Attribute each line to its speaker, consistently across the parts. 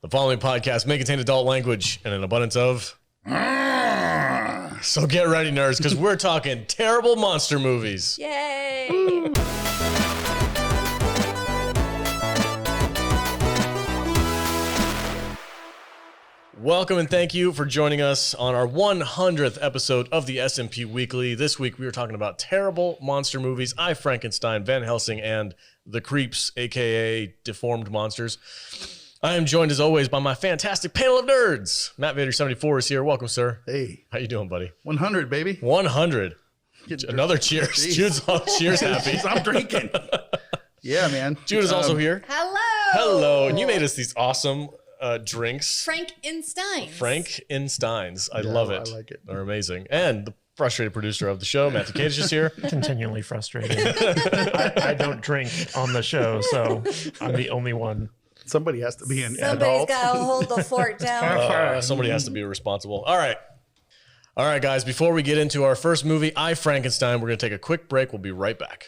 Speaker 1: The following podcast may contain adult language and an abundance of... So get ready, nerds, because we're talking terrible monster movies.
Speaker 2: Yay!
Speaker 1: Woo. Welcome and thank you for joining us on our 100th episode of the SMP Weekly. This week we were talking about terrible monster movies. I, Frankenstein, Van Helsing, and the Creeps, aka Deformed Monsters. I am joined as always by my fantastic panel of nerds. Matt Vader 74 is here. Welcome, sir.
Speaker 3: Hey.
Speaker 1: How you doing, buddy?
Speaker 3: 100, baby.
Speaker 1: 100. Another cheers.
Speaker 3: Jeez.
Speaker 1: Jude's all cheers happy.
Speaker 3: I'm drinking. Yeah, man.
Speaker 1: Jude is also here.
Speaker 2: Hello.
Speaker 1: Hello. And you made us these awesome drinks. Frankensteins. I love it.
Speaker 3: I like it.
Speaker 1: They're amazing. And the frustrated producer of the show, Matthew Cage, is just here.
Speaker 4: Continually frustrated. I don't drink on the show, so I'm the only one.
Speaker 3: Somebody has to be an
Speaker 2: Somebody's
Speaker 3: adult.
Speaker 2: got to hold the fort down.
Speaker 1: Somebody has to be responsible. All right, guys, before we get into our first movie, I, Frankenstein, we're going to take a quick break. We'll be right back.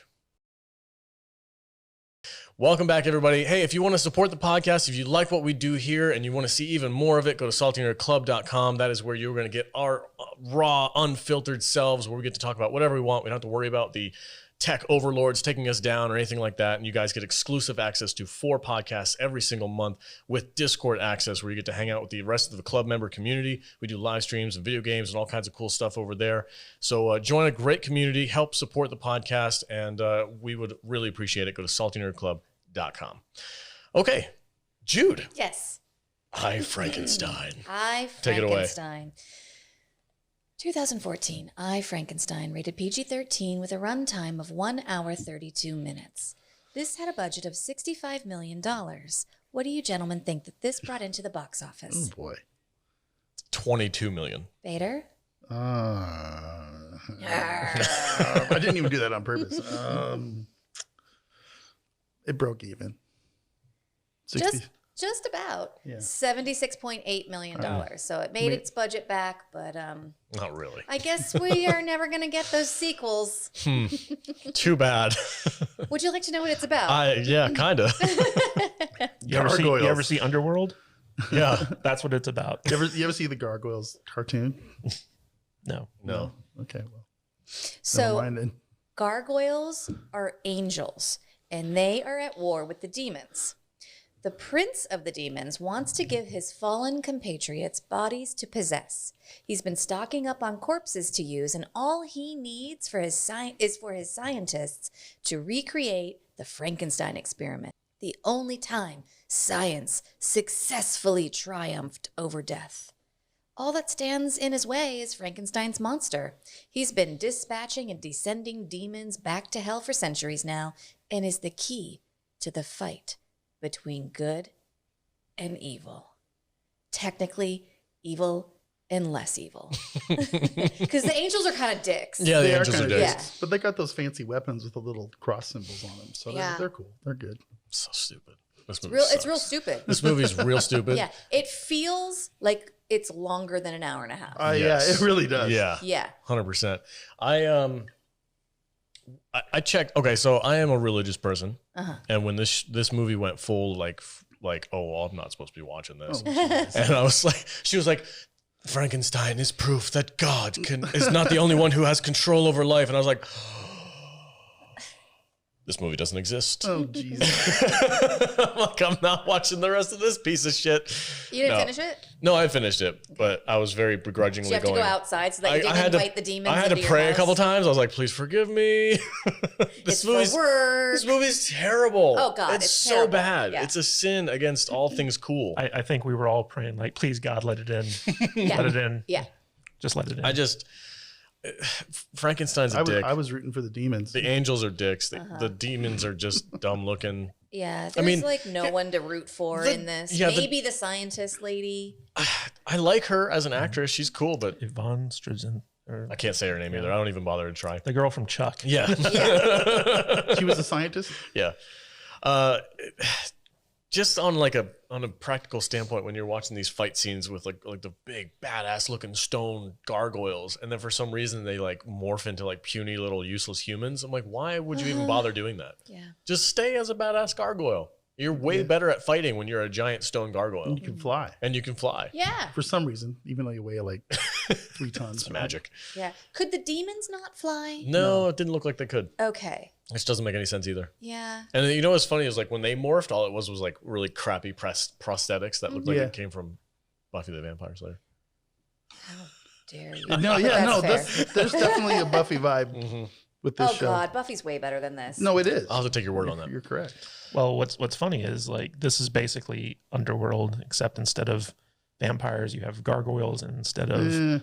Speaker 1: Welcome back, everybody. Hey, if you want to support the podcast, if you like what we do here and you want to see even more of it, go to saltynerdclub.com. That is where you're going to get our raw, unfiltered selves, where we get to talk about whatever we want. We don't have to worry about the tech overlords taking us down or anything like that. And you guys get exclusive access to 4 podcasts every single month with Discord access, where you get to hang out with the rest of the club member community. We do live streams and video games and all kinds of cool stuff over there. So join a great community, help support the podcast, and we would really appreciate it. Go to saltynerdclub.com. Okay, Jude.
Speaker 2: Yes.
Speaker 1: I, Frankenstein.
Speaker 2: I,
Speaker 1: Take it away.
Speaker 2: Frankenstein. 2014, I, Frankenstein, rated PG-13 with a runtime of 1 hour 32 minutes. This had a budget of $65 million. What do you gentlemen think that this brought into the box office?
Speaker 3: Oh, boy.
Speaker 1: 22 million.
Speaker 2: Vader?
Speaker 3: I didn't even do that on purpose. It broke even. 60.
Speaker 2: Just about.
Speaker 3: Yeah.
Speaker 2: $76.8 million. So it made its budget back, but
Speaker 1: Not really.
Speaker 2: I guess we are never going to get those sequels.
Speaker 1: Too bad.
Speaker 2: Would you like to know what it's about?
Speaker 1: Yeah, kind of.
Speaker 4: You ever see Underworld?
Speaker 1: Yeah.
Speaker 4: That's what it's about.
Speaker 3: You ever see the Gargoyles cartoon?
Speaker 4: No.
Speaker 3: Okay, well.
Speaker 2: So
Speaker 3: Never mind then.
Speaker 2: gargoyles are angels, and they are at war with the demons. The prince of the demons wants to give his fallen compatriots bodies to possess. He's been stocking up on corpses to use, and all he needs for his is for his scientists to recreate the Frankenstein experiment, the only time science successfully triumphed over death. All that stands in his way is Frankenstein's monster. He's been dispatching and descending demons back to hell for centuries now, and is the key to the fight between good and evil. Technically, evil and less evil. Because the angels are kind of dicks.
Speaker 1: Yeah, the
Speaker 3: They are
Speaker 1: angels are
Speaker 3: kinda
Speaker 1: dicks.
Speaker 2: Yeah.
Speaker 3: But they got those fancy weapons with the little cross symbols on them. So
Speaker 2: Yeah.
Speaker 3: they're cool. They're good.
Speaker 1: So stupid. This
Speaker 2: It's
Speaker 1: movie
Speaker 2: real,
Speaker 1: sucks.
Speaker 2: it's real stupid.
Speaker 1: This movie's real stupid.
Speaker 2: Yeah. It feels like it's longer than an hour and a half.
Speaker 1: Yes.
Speaker 3: Yeah, it really does.
Speaker 1: Yeah,
Speaker 2: Yeah.
Speaker 1: 100%. I checked. Okay, so I am a religious person, and when this movie went full like, oh, well, I'm not supposed to be watching this, and I was like, she was like, Frankenstein is proof that God is not the only one who has control over life, and I was like, this movie doesn't exist.
Speaker 3: Oh, Jesus.
Speaker 1: I'm like, I'm not watching the rest of this piece of shit.
Speaker 2: You didn't finish it?
Speaker 1: No, I finished it, but I was very begrudgingly
Speaker 2: Did you have
Speaker 1: going.
Speaker 2: to go outside so that you didn't invite the demons
Speaker 1: I had to
Speaker 2: into
Speaker 1: pray
Speaker 2: your
Speaker 1: a
Speaker 2: house?
Speaker 1: couple times. I was like, please forgive me.
Speaker 2: It's for work.
Speaker 1: This movie's terrible.
Speaker 2: Oh, God, it's
Speaker 1: so
Speaker 2: terrible.
Speaker 1: bad.
Speaker 2: Yeah.
Speaker 1: It's a sin against all things cool.
Speaker 4: I think we were all praying, like, please, God, let it in.
Speaker 2: Yeah.
Speaker 4: Let it in.
Speaker 2: Yeah.
Speaker 4: Just let it in.
Speaker 1: Frankenstein's a dick.
Speaker 3: I was rooting for the demons.
Speaker 1: The angels are dicks. The demons are just dumb looking.
Speaker 2: Yeah, there's
Speaker 1: mean,
Speaker 2: no one to root for in this.
Speaker 1: yeah,
Speaker 2: Maybe the scientist lady.
Speaker 1: I like her as an actress. She's cool, but
Speaker 4: Yvonne Struzen.
Speaker 1: I can't say her name either. I don't even bother to try.
Speaker 4: The girl from Chuck.
Speaker 1: Yeah.
Speaker 3: She was a scientist?
Speaker 1: Yeah. Just on a practical standpoint, when you're watching these fight scenes with like the big badass looking stone gargoyles, and then for some reason they like morph into like puny little useless humans, I'm like, why would you even bother doing that?
Speaker 2: Yeah.
Speaker 1: Just stay as a badass gargoyle. You're way better at fighting when you're a giant stone gargoyle.
Speaker 3: And you can fly.
Speaker 1: And you can fly.
Speaker 2: Yeah.
Speaker 3: For some reason, even though you weigh like 3 tons.
Speaker 1: It's magic.
Speaker 2: Yeah. Could the demons not fly?
Speaker 1: No, it didn't look like they could.
Speaker 2: Okay.
Speaker 1: Which doesn't make any sense either.
Speaker 2: Yeah.
Speaker 1: And you know what's funny is like when they morphed, all it was like really crappy prosthetics that looked like it came from Buffy the Vampire Slayer.
Speaker 2: How dare you?
Speaker 3: No, there's definitely a Buffy vibe with this show.
Speaker 2: Oh God, Buffy's way better than this.
Speaker 3: No, it is.
Speaker 1: I'll have to take your word on that.
Speaker 3: You're correct.
Speaker 4: Well, what's funny is like this is basically Underworld, except instead of vampires, you have gargoyles, and instead of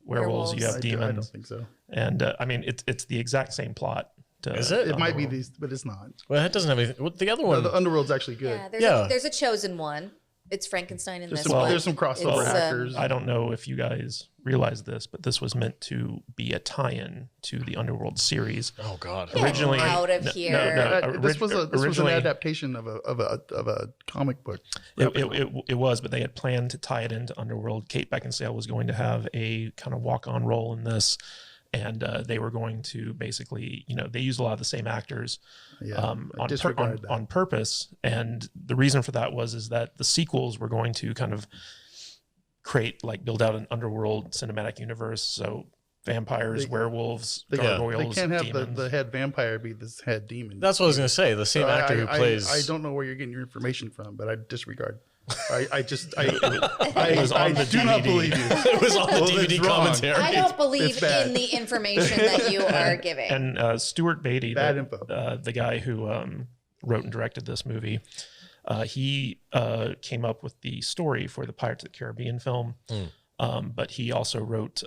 Speaker 4: werewolves, you have demons.
Speaker 3: I don't think so.
Speaker 4: And I mean, it's the exact same plot.
Speaker 1: Is it?
Speaker 3: It might be these, but it's not.
Speaker 1: Well, it doesn't have anything. Well, the other one.
Speaker 3: The Underworld's actually good.
Speaker 2: Yeah, there's a chosen one. It's Frankenstein in
Speaker 3: There's
Speaker 2: this
Speaker 3: some,
Speaker 2: one.
Speaker 3: there's some crossover
Speaker 2: It's,
Speaker 3: actors.
Speaker 4: I don't know if you guys realize this, but this was meant to be a tie-in to the Underworld series.
Speaker 1: Oh God!
Speaker 2: Get
Speaker 4: Originally,
Speaker 2: out of here.
Speaker 3: This was an
Speaker 4: originally-
Speaker 3: adaptation of a comic book.
Speaker 4: It was, but they had planned to tie it into Underworld. Kate Beckinsale was going to have a kind of walk-on role in this, and they were going to basically, they used a lot of the same actors on purpose. And the reason for that is that the sequels were going to kind of build out an Underworld cinematic universe. So vampires, werewolves, gargoyles,
Speaker 3: they can't have
Speaker 4: demons.
Speaker 3: the head vampire be this head demon.
Speaker 1: That's what I was going to say. The same actor who plays.
Speaker 3: I don't know where you're getting your information from, but I disregard. I do not believe you.
Speaker 1: It was on the DVD commentary.
Speaker 2: I don't believe
Speaker 3: it's bad.
Speaker 2: in the information that you are giving.
Speaker 4: And Stuart Beatty,
Speaker 3: info.
Speaker 4: The guy who wrote and directed this movie, he came up with the story for the Pirates of the Caribbean film, but he also wrote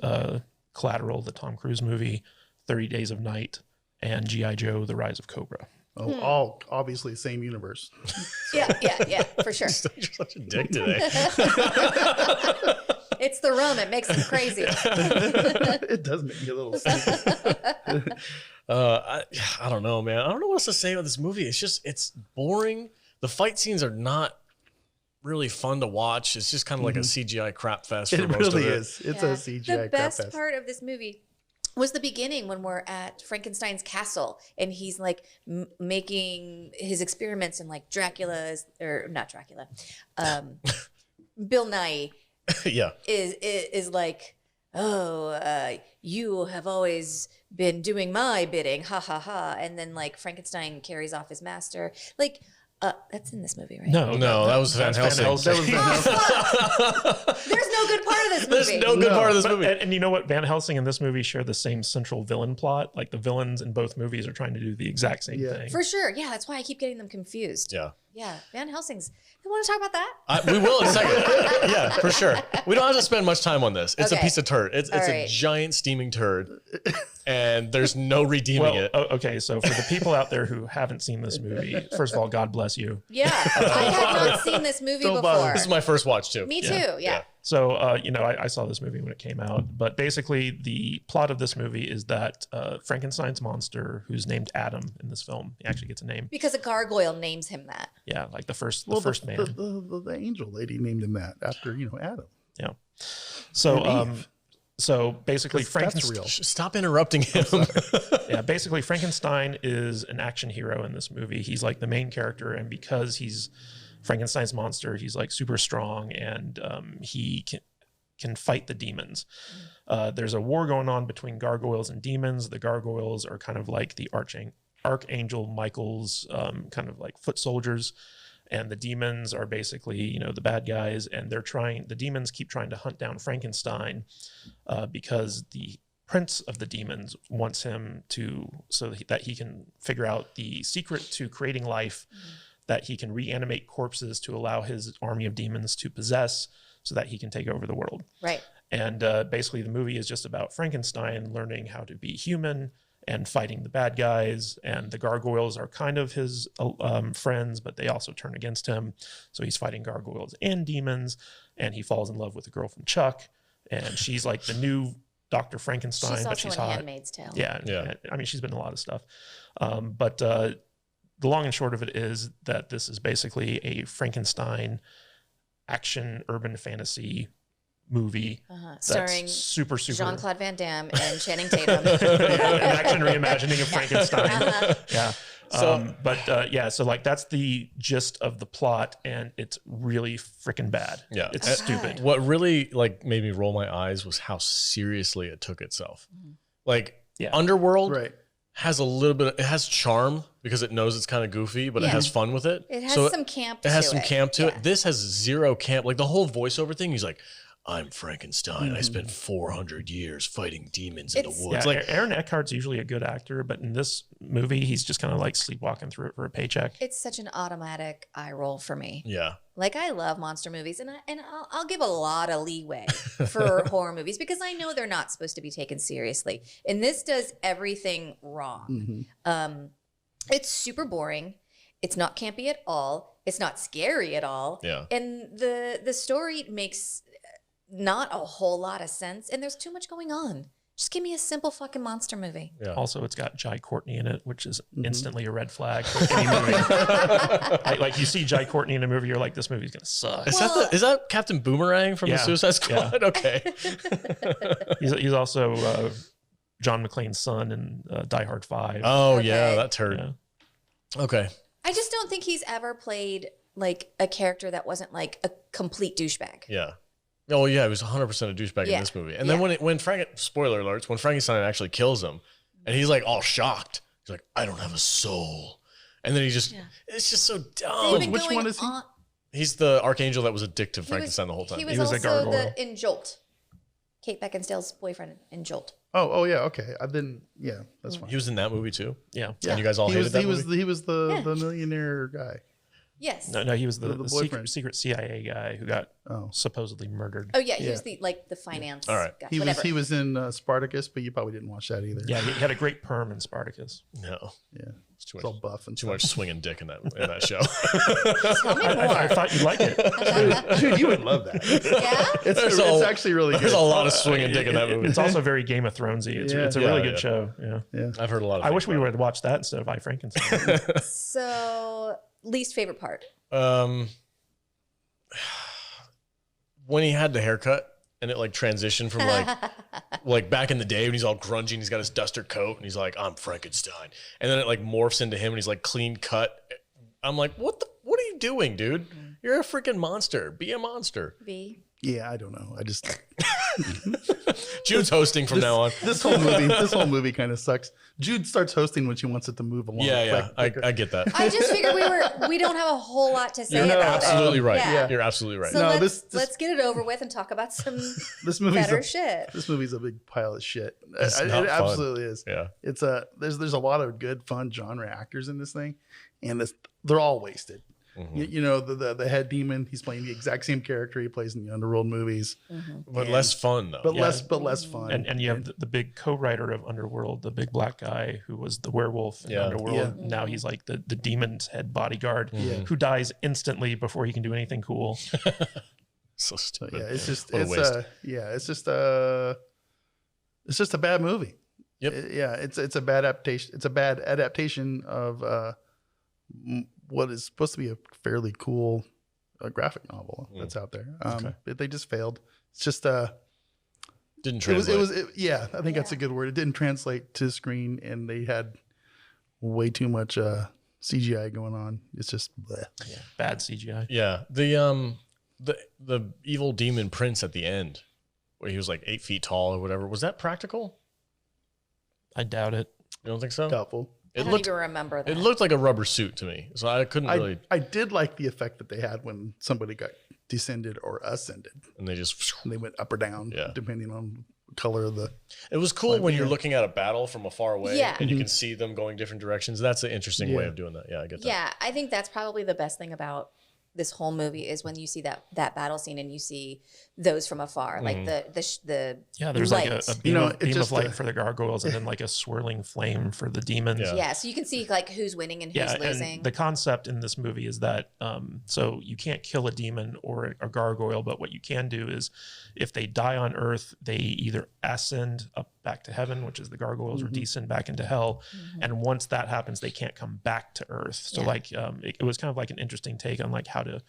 Speaker 4: Collateral, the Tom Cruise movie, 30 Days of Night, and G.I. Joe, The Rise of Cobra.
Speaker 3: Oh, all obviously same universe.
Speaker 2: Yeah, for sure.
Speaker 1: You're such a dick today.
Speaker 2: It's the rum. It makes them crazy.
Speaker 3: It does make me a little sick.
Speaker 1: I don't know, man. I don't know what else to say about this movie. It's boring. The fight scenes are not really fun to watch. It's just kind of like a CGI crap fest. For
Speaker 3: It
Speaker 1: most
Speaker 3: really
Speaker 1: of it.
Speaker 3: is. It's a CGI
Speaker 2: The
Speaker 3: crap
Speaker 2: best
Speaker 3: fest.
Speaker 2: part of this movie was the beginning when we're at Frankenstein's castle and he's like making his experiments and like Bill Nye
Speaker 1: Yeah.
Speaker 2: is like, you have always been doing my bidding, ha ha ha. And then like Frankenstein carries off his master. Like, that's in this movie, right?
Speaker 1: No, that was Van Helsing.
Speaker 2: There's no good part of this movie.
Speaker 1: There's no good part of this movie.
Speaker 4: And you know what? Van Helsing and this movie share the same central villain plot. Like the villains in both movies are trying to do the exact same thing.
Speaker 2: For sure. Yeah, that's why I keep getting them confused.
Speaker 1: Yeah.
Speaker 2: Yeah, Van Helsing's. You want to talk about that?
Speaker 1: We will in a second. Yeah, for sure. We don't have to spend much time on this. It's a piece of turd. It's a giant steaming turd, and there's no redeeming it.
Speaker 4: Okay, so for the people out there who haven't seen this movie, first of all, God bless you.
Speaker 2: Yeah, I have not seen this movie before.
Speaker 1: This is my first watch too.
Speaker 2: Me too. Yeah.
Speaker 4: So, I saw this movie when it came out, but basically the plot of this movie is that Frankenstein's monster, who's named Adam in this film, he actually gets a name.
Speaker 2: Because a gargoyle names him that.
Speaker 4: Yeah, like the first man.
Speaker 3: The angel lady named him that after, Adam.
Speaker 4: Yeah. So basically Frankenstein.
Speaker 1: Stop interrupting him.
Speaker 4: Yeah, basically Frankenstein is an action hero in this movie. He's like the main character, and because he's Frankenstein's monster, he's like super strong, and he can fight the demons. There's a war going on between gargoyles and demons. The gargoyles are kind of like the Archangel Michael's kind of like foot soldiers, and the demons are basically the bad guys, and the demons keep trying to hunt down Frankenstein because the prince of the demons wants him so that he can figure out the secret to creating life, that he can reanimate corpses to allow his army of demons to possess so that he can take over the world.
Speaker 2: Right.
Speaker 4: And basically the movie is just about Frankenstein learning how to be human and fighting the bad guys. And the gargoyles are kind of his friends, but they also turn against him. So he's fighting gargoyles and demons, and he falls in love with a girl from Chuck. And she's like the new Dr. Frankenstein,
Speaker 2: she's
Speaker 4: but
Speaker 2: also
Speaker 4: she's
Speaker 2: in
Speaker 4: hot.
Speaker 2: Handmaid's Tale.
Speaker 4: Yeah. I mean, she's been in a lot of stuff. But the long and short of it is that this is basically a Frankenstein action urban fantasy movie
Speaker 2: starring
Speaker 4: super
Speaker 2: Jean-Claude Van Damme and Channing Tatum.
Speaker 4: An action reimagining of Frankenstein. Yeah. So like that's the gist of the plot, and it's really freaking bad.
Speaker 1: Yeah.
Speaker 4: It's stupid.
Speaker 1: What really like made me roll my eyes was how seriously it took itself. Like Underworld has a little bit, it has charm because it knows it's kind of goofy, but it has fun with it.
Speaker 2: It has some camp.
Speaker 1: It has some camp to it. This has zero camp. Like the whole voiceover thing, he's like, I'm Frankenstein. I spent 400 years fighting demons in the woods.
Speaker 4: Yeah,
Speaker 1: like
Speaker 4: Aaron Eckhart's usually a good actor, but in this movie, he's just kind of like sleepwalking through it for a paycheck.
Speaker 2: It's such an automatic eye roll for me.
Speaker 1: Yeah.
Speaker 2: Like I love monster movies, and I'll give a lot of leeway for horror movies because I know they're not supposed to be taken seriously. And this does everything wrong. It's super boring. It's not campy at all. It's not scary at all.
Speaker 1: Yeah.
Speaker 2: And the story makes not a whole lot of sense, and there's too much going on. Just give me a simple fucking monster movie.
Speaker 1: Yeah.
Speaker 4: Also, it's got Jai Courtney in it, which is instantly a red flag for any movie. like you see Jai Courtney in a movie, you're like, this movie's gonna suck.
Speaker 1: Is that Captain Boomerang from the Suicide Squad? Yeah. Okay.
Speaker 4: he's also John McClane's son in Die Hard 5.
Speaker 1: Oh yeah, that turd.
Speaker 4: Yeah.
Speaker 1: Okay.
Speaker 2: I just don't think he's ever played like a character that wasn't like a complete douchebag.
Speaker 1: Yeah. Oh yeah, he was 100% a douchebag in this movie. And then when spoiler alerts, when Frankenstein actually kills him, and he's like all shocked, he's like, I don't have a soul, and then he just, it's just so dumb.
Speaker 3: Which one is he?
Speaker 1: He's the archangel that was addicted to Frankenstein the whole time.
Speaker 2: He was
Speaker 4: a
Speaker 2: also
Speaker 4: gargoyle.
Speaker 2: in Jolt. Kate Beckinsale's boyfriend in Jolt.
Speaker 3: Oh yeah, okay. That's fine.
Speaker 1: He was in that movie too.
Speaker 4: Yeah.
Speaker 1: And you guys all hated that movie?
Speaker 3: He was the millionaire guy.
Speaker 2: Yes.
Speaker 4: No, he was the
Speaker 3: boyfriend.
Speaker 4: secret CIA guy who got supposedly murdered.
Speaker 2: Oh yeah, he was the finance guy.
Speaker 3: He was in Spartacus, but you probably didn't watch that either.
Speaker 4: Yeah, he had a great perm in Spartacus.
Speaker 1: No.
Speaker 3: Yeah.
Speaker 1: It's too
Speaker 3: It's
Speaker 1: much.
Speaker 3: all buff and
Speaker 1: Too much swinging dick in that show.
Speaker 2: Tell me more.
Speaker 4: I thought you'd like it.
Speaker 3: Dude, you would love that.
Speaker 2: Yeah.
Speaker 3: It's actually really good.
Speaker 1: There's a lot of swinging dick in that movie.
Speaker 4: It's also very Game of Thronesy. It's a really good show. Yeah.
Speaker 1: I've heard a lot of
Speaker 4: I wish we would have watched that instead of I Frankenstein.
Speaker 2: So, least favorite part.
Speaker 1: When he had the haircut and it like transitioned from like back in the day when he's all grungy and he's got his duster coat and he's like, I'm Frankenstein. And then it like morphs into him and he's like clean cut. I'm like, what are you doing, dude? You're a freaking monster. Be a monster.
Speaker 3: Yeah, I don't know. I just
Speaker 1: Jude's hosting from now on.
Speaker 3: This whole movie kind of sucks. Jude starts hosting when she wants it to move along.
Speaker 1: Yeah. I get that.
Speaker 2: I just figured we don't have a whole lot to say
Speaker 1: You're
Speaker 2: about
Speaker 1: absolutely
Speaker 2: it.
Speaker 1: right.
Speaker 2: Yeah.
Speaker 1: You're absolutely right.
Speaker 2: So let's get it over with and talk about some better shit.
Speaker 3: This movie's a big pile of shit.
Speaker 1: It's
Speaker 3: It
Speaker 1: not fun.
Speaker 3: absolutely is.
Speaker 1: Yeah.
Speaker 3: It's there's a lot of good, fun genre actors in this thing, and they're all wasted. You know, the head demon, he's playing the exact same character he plays in the Underworld movies.
Speaker 1: But less fun though.
Speaker 3: But less fun.
Speaker 4: And you have the big co-writer of Underworld, the big black guy who was the werewolf in Underworld.
Speaker 3: Yeah.
Speaker 4: Now he's like the demon's head bodyguard who dies instantly before he can do anything cool.
Speaker 1: So stupid.
Speaker 3: Yeah, it's just
Speaker 1: What a waste.
Speaker 3: it's just a bad movie.
Speaker 1: Yep.
Speaker 3: It's a bad adaptation. It's a bad adaptation of what is supposed to be a fairly cool graphic novel that's out there. But they just failed. It's just
Speaker 1: Didn't translate.
Speaker 3: I think that's a good word. It didn't translate to screen, and they had way too much CGI going on. It's just bleh.
Speaker 4: Yeah, bad CGI.
Speaker 1: Yeah. The evil demon prince at the end, where he was like 8 feet tall or whatever, was that practical?
Speaker 4: I doubt it.
Speaker 1: You don't think so?
Speaker 3: Doubtful.
Speaker 2: I don't even remember that.
Speaker 1: It looked like a rubber suit to me, so I couldn't really.
Speaker 3: I did like the effect that they had when somebody got descended or ascended.
Speaker 1: And they just.
Speaker 3: And they went up or down, depending on the color of the.
Speaker 1: It was cool when you're looking at a battle from a far away,
Speaker 2: Yeah.
Speaker 1: and you can see them going different directions. That's an interesting way of doing that. Yeah, I get that.
Speaker 2: Yeah, I think that's probably the best thing about this whole movie is when you see that battle scene and you see those from afar, like the
Speaker 4: there's
Speaker 2: light.
Speaker 4: like a beam, beam of light for the gargoyles and then like a swirling flame for the demons.
Speaker 2: Yeah, so you can see like who's winning and who's losing.
Speaker 4: And the concept in this movie is that so you can't kill a demon or a gargoyle, but what you can do is if they die on Earth, they either ascend up back to heaven, which is the gargoyles, or descend back into hell. And once that happens, they can't come back to Earth. So like it was kind of like an interesting take on like how to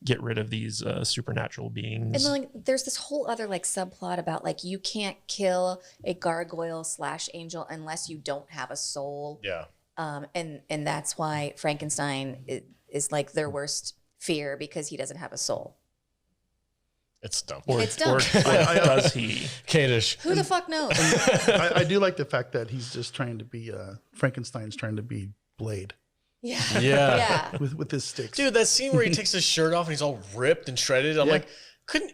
Speaker 4: get rid of these supernatural beings.
Speaker 2: And then like there's this whole other like subplot about like you can't kill a gargoyle / angel unless you don't have a soul.
Speaker 1: Yeah.
Speaker 2: And that's why Frankenstein is like their worst fear, because he doesn't have a soul.
Speaker 1: It's dumb.
Speaker 2: It's dumb.
Speaker 4: Or does he?
Speaker 1: Kate-ish.
Speaker 2: Who the fuck knows?
Speaker 3: I do like the fact that he's just trying to be Frankenstein's trying to be Blade
Speaker 2: Yeah.
Speaker 1: Yeah.
Speaker 2: Yeah.
Speaker 3: with his sticks.
Speaker 1: Dude, that scene where he takes his shirt off and he's all ripped and shredded. I'm like, couldn't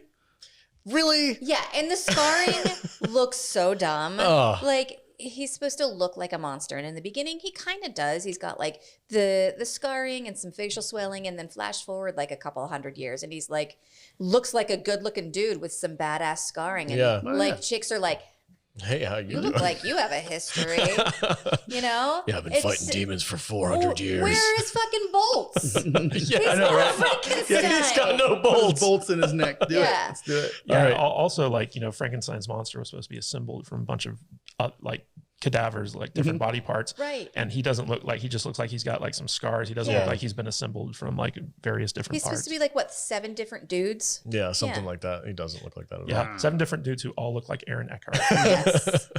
Speaker 1: really?
Speaker 2: Yeah, and the scarring looks so dumb.
Speaker 1: Ugh.
Speaker 2: Like, he's supposed to look like a monster, and in the beginning he kind of does. He's got like the scarring and some facial swelling, and then flash forward like a couple hundred years and he's like looks like a good looking dude with some badass scarring, and
Speaker 1: Yeah.
Speaker 2: like chicks are like,
Speaker 1: Hey, how
Speaker 2: you
Speaker 1: you
Speaker 2: look
Speaker 1: doing?
Speaker 2: like you have a history, you know?
Speaker 1: Yeah, I've been
Speaker 2: It's-
Speaker 1: fighting demons for 400 years.
Speaker 2: Where is fucking bolts?
Speaker 1: Yeah, I know, right?
Speaker 2: Frankenstein.
Speaker 1: Yeah, he's got no
Speaker 3: Put
Speaker 1: bolts.
Speaker 3: bolts in his neck. Do it.
Speaker 2: Yeah.
Speaker 3: Let's do it.
Speaker 4: Yeah.
Speaker 1: All right.
Speaker 4: Also, like, you know, Frankenstein's monster was supposed to be assembled from a bunch of like cadavers, like different body parts.
Speaker 2: Right.
Speaker 4: And he doesn't look like, he just looks like he's got like some scars. He doesn't
Speaker 2: Yeah.
Speaker 4: look like he's been assembled from like various different
Speaker 2: He's
Speaker 4: parts.
Speaker 2: supposed to be like, what, 7 different dudes?
Speaker 1: Yeah, something
Speaker 2: Yeah.
Speaker 1: like that. He doesn't look like that at all.
Speaker 4: Yeah, 7 different dudes who all look like Aaron Eckhart.
Speaker 2: Yes.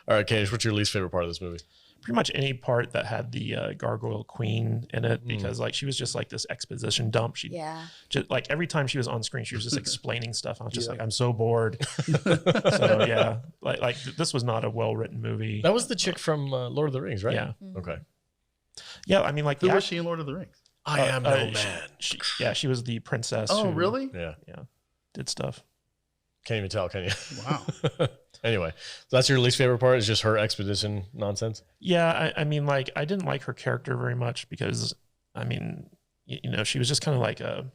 Speaker 1: All right, Kate, what's your least favorite part of this movie?
Speaker 4: Pretty much any part that had the gargoyle queen in
Speaker 1: Mm.
Speaker 4: it, because like she was just like this exposition dump. She
Speaker 2: Yeah.
Speaker 4: just like every time she was on screen, she was just explaining stuff. I was just like, I'm so bored. So yeah, like this was not a well written movie.
Speaker 1: That was the chick from Lord of the Rings, right?
Speaker 4: Yeah,
Speaker 1: Okay.
Speaker 4: yeah. I mean, like
Speaker 3: Who
Speaker 4: the
Speaker 3: was she in Lord of the Rings?
Speaker 1: I am no
Speaker 4: she-
Speaker 1: man.
Speaker 4: she was the princess.
Speaker 3: Oh,
Speaker 4: who,
Speaker 3: really?
Speaker 1: Yeah.
Speaker 4: Yeah, did stuff.
Speaker 1: Can't even tell, can you?
Speaker 3: Wow.
Speaker 1: Anyway, so that's your least favorite part, is just her expedition nonsense?
Speaker 4: Yeah, I mean, like I didn't like her character very much because, I mean, you know, she was just kind of like a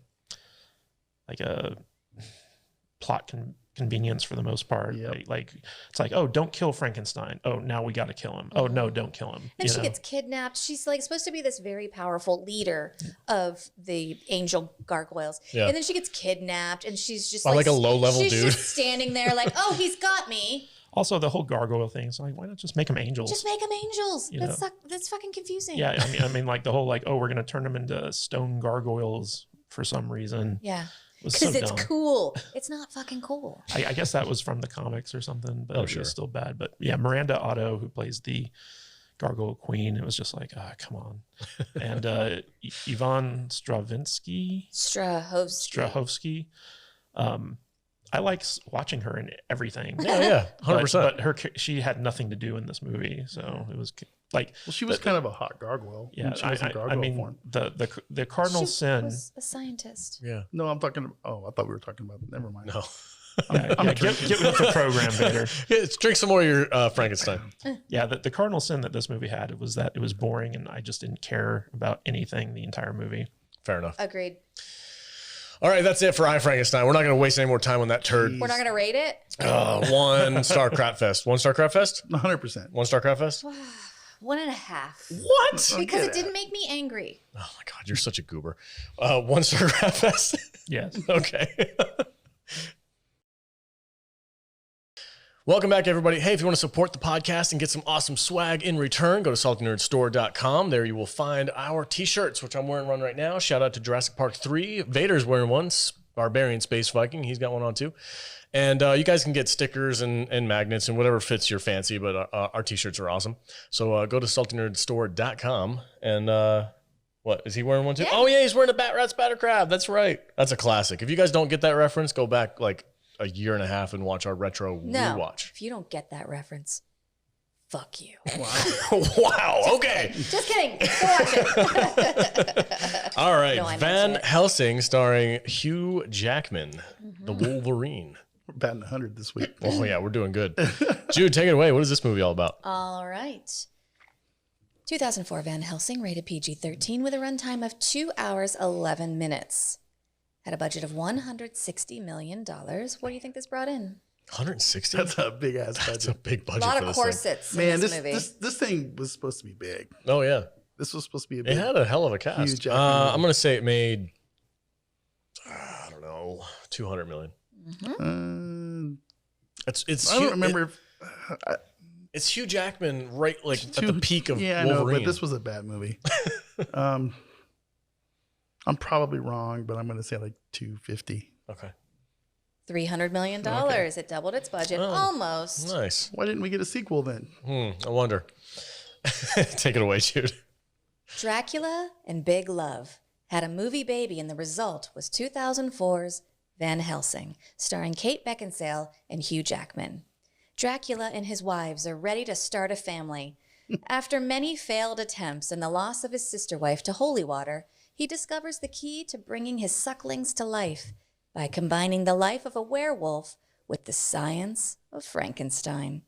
Speaker 4: plot convenience for the most part.
Speaker 3: Yep.
Speaker 4: Like it's like, oh, don't kill Frankenstein. Oh, now we got to kill him. Oh no, don't kill him.
Speaker 2: And
Speaker 4: You
Speaker 2: she
Speaker 4: know?
Speaker 2: gets kidnapped. She's like supposed to be this very powerful leader of the angel gargoyles.
Speaker 1: Yeah.
Speaker 2: And then she gets kidnapped, and she's just
Speaker 1: By, like, a low-level
Speaker 2: she's
Speaker 1: dude.
Speaker 2: just standing there like, oh, he's got me.
Speaker 4: Also, the whole gargoyle thing. It's like, why not just make them angels?
Speaker 2: Just make them angels.
Speaker 4: You
Speaker 2: That's fucking confusing.
Speaker 4: Yeah, I mean, like the whole like, oh, we're gonna turn them into stone gargoyles for some reason.
Speaker 2: Yeah.
Speaker 4: Was so
Speaker 2: Because it's
Speaker 4: dumb.
Speaker 2: cool. It's not fucking cool.
Speaker 4: I guess that was from the comics or something, but
Speaker 1: Oh,
Speaker 4: it
Speaker 1: sure.
Speaker 4: was still bad. But yeah, Miranda Otto, who plays the gargoyle queen, it was just like, ah, come on. And Ivan Strahovski. I like watching her in everything.
Speaker 1: Yeah, 100%.
Speaker 4: But she had nothing to do in this movie, so it was like,
Speaker 3: Well, she was kind of a hot gargoyle.
Speaker 4: yeah.
Speaker 3: She was in gargoyle
Speaker 4: I mean,
Speaker 3: form.
Speaker 4: the cardinal
Speaker 2: She
Speaker 4: sin.
Speaker 2: was a scientist.
Speaker 1: Yeah.
Speaker 3: No, I'm talking. Oh, I thought we were talking about. Never mind.
Speaker 1: No.
Speaker 4: Yeah, get with the program, Vader.
Speaker 1: Yeah, let's drink some more of your Frankenstein.
Speaker 4: Yeah, the cardinal sin that this movie had was that it was boring, and I just didn't care about anything the entire movie.
Speaker 1: Fair enough.
Speaker 2: Agreed.
Speaker 1: All right, that's it for I, Frankenstein. We're not going to waste any more time on that turd.
Speaker 2: We're not going to rate it.
Speaker 1: 1-star crap fest. 1-star crap fest?
Speaker 3: 100%.
Speaker 1: 1-star crap fest?
Speaker 2: 1.5.
Speaker 1: What?
Speaker 2: Because it didn't make me angry.
Speaker 1: Oh my God, you're such a goober. 1-star crap fest?
Speaker 4: Yes.
Speaker 1: Okay. Welcome back, everybody. Hey, if you want to support the podcast and get some awesome swag in return, go to saltynerdstore.com. There you will find our t-shirts, which I'm wearing one right now. Shout out to Jurassic Park 3. Vader's wearing one. Barbarian Space Viking. He's got one on too. And you guys can get stickers and magnets and whatever fits your fancy, but our t-shirts are awesome. So go to saltynerdstore.com and what, is he wearing one too?
Speaker 2: Yeah.
Speaker 1: Oh yeah, he's wearing a Bat Rat Spatter Crab. That's right. That's a classic. If you guys don't get that reference, go back like a year and a half and watch our retro
Speaker 2: No.
Speaker 1: rewatch.
Speaker 2: If you don't get that reference, fuck you.
Speaker 1: Wow. Okay.
Speaker 2: Just kidding. Go watch it.
Speaker 1: All right.
Speaker 2: No, I
Speaker 1: Van
Speaker 2: meant it.
Speaker 1: Helsing starring Hugh Jackman, the Wolverine.
Speaker 3: We're batting 100 this week.
Speaker 1: Oh yeah, we're doing good. Jude, take it away. What is this movie all about?
Speaker 2: All right. 2004 Van Helsing, rated PG-13 with a runtime of 2 hours, 11 minutes. Had a budget of $160 million. What do you think this brought in?
Speaker 1: 160?
Speaker 3: That's a big ass
Speaker 1: That's a
Speaker 3: budget.
Speaker 1: big
Speaker 2: A
Speaker 1: budget
Speaker 2: lot
Speaker 1: for
Speaker 2: of
Speaker 1: this
Speaker 2: corsets
Speaker 3: Man,
Speaker 2: in this
Speaker 3: this,
Speaker 2: movie.
Speaker 3: this thing was supposed to be big.
Speaker 1: thing. Oh yeah.
Speaker 3: This was supposed to be a
Speaker 1: It
Speaker 3: big.
Speaker 1: had a hell of a
Speaker 3: Hugh
Speaker 1: cast.
Speaker 3: Jackman.
Speaker 1: I'm going to say it made, I don't know, 200 million. It's
Speaker 3: I don't
Speaker 1: Hugh-
Speaker 3: remember. If,
Speaker 1: It's Hugh Jackman right like at the peak of
Speaker 3: yeah, I know,
Speaker 1: Wolverine.
Speaker 3: but this was a bad movie. I'm probably wrong, but I'm going to say like 250.
Speaker 1: Okay.
Speaker 2: $300 million. It doubled its budget.
Speaker 1: Oh.
Speaker 2: Almost.
Speaker 1: Nice.
Speaker 3: Why didn't we get a sequel then?
Speaker 1: I wonder. Take it away, Jude.
Speaker 2: Dracula and Big Love had a movie baby, and the result was 2004's Van Helsing, starring Kate Beckinsale and Hugh Jackman. Dracula and his wives are ready to start a family. After many failed attempts and the loss of his sister wife to holy water, he discovers the key to bringing his sucklings to life by combining the life of a werewolf with the science of Frankenstein.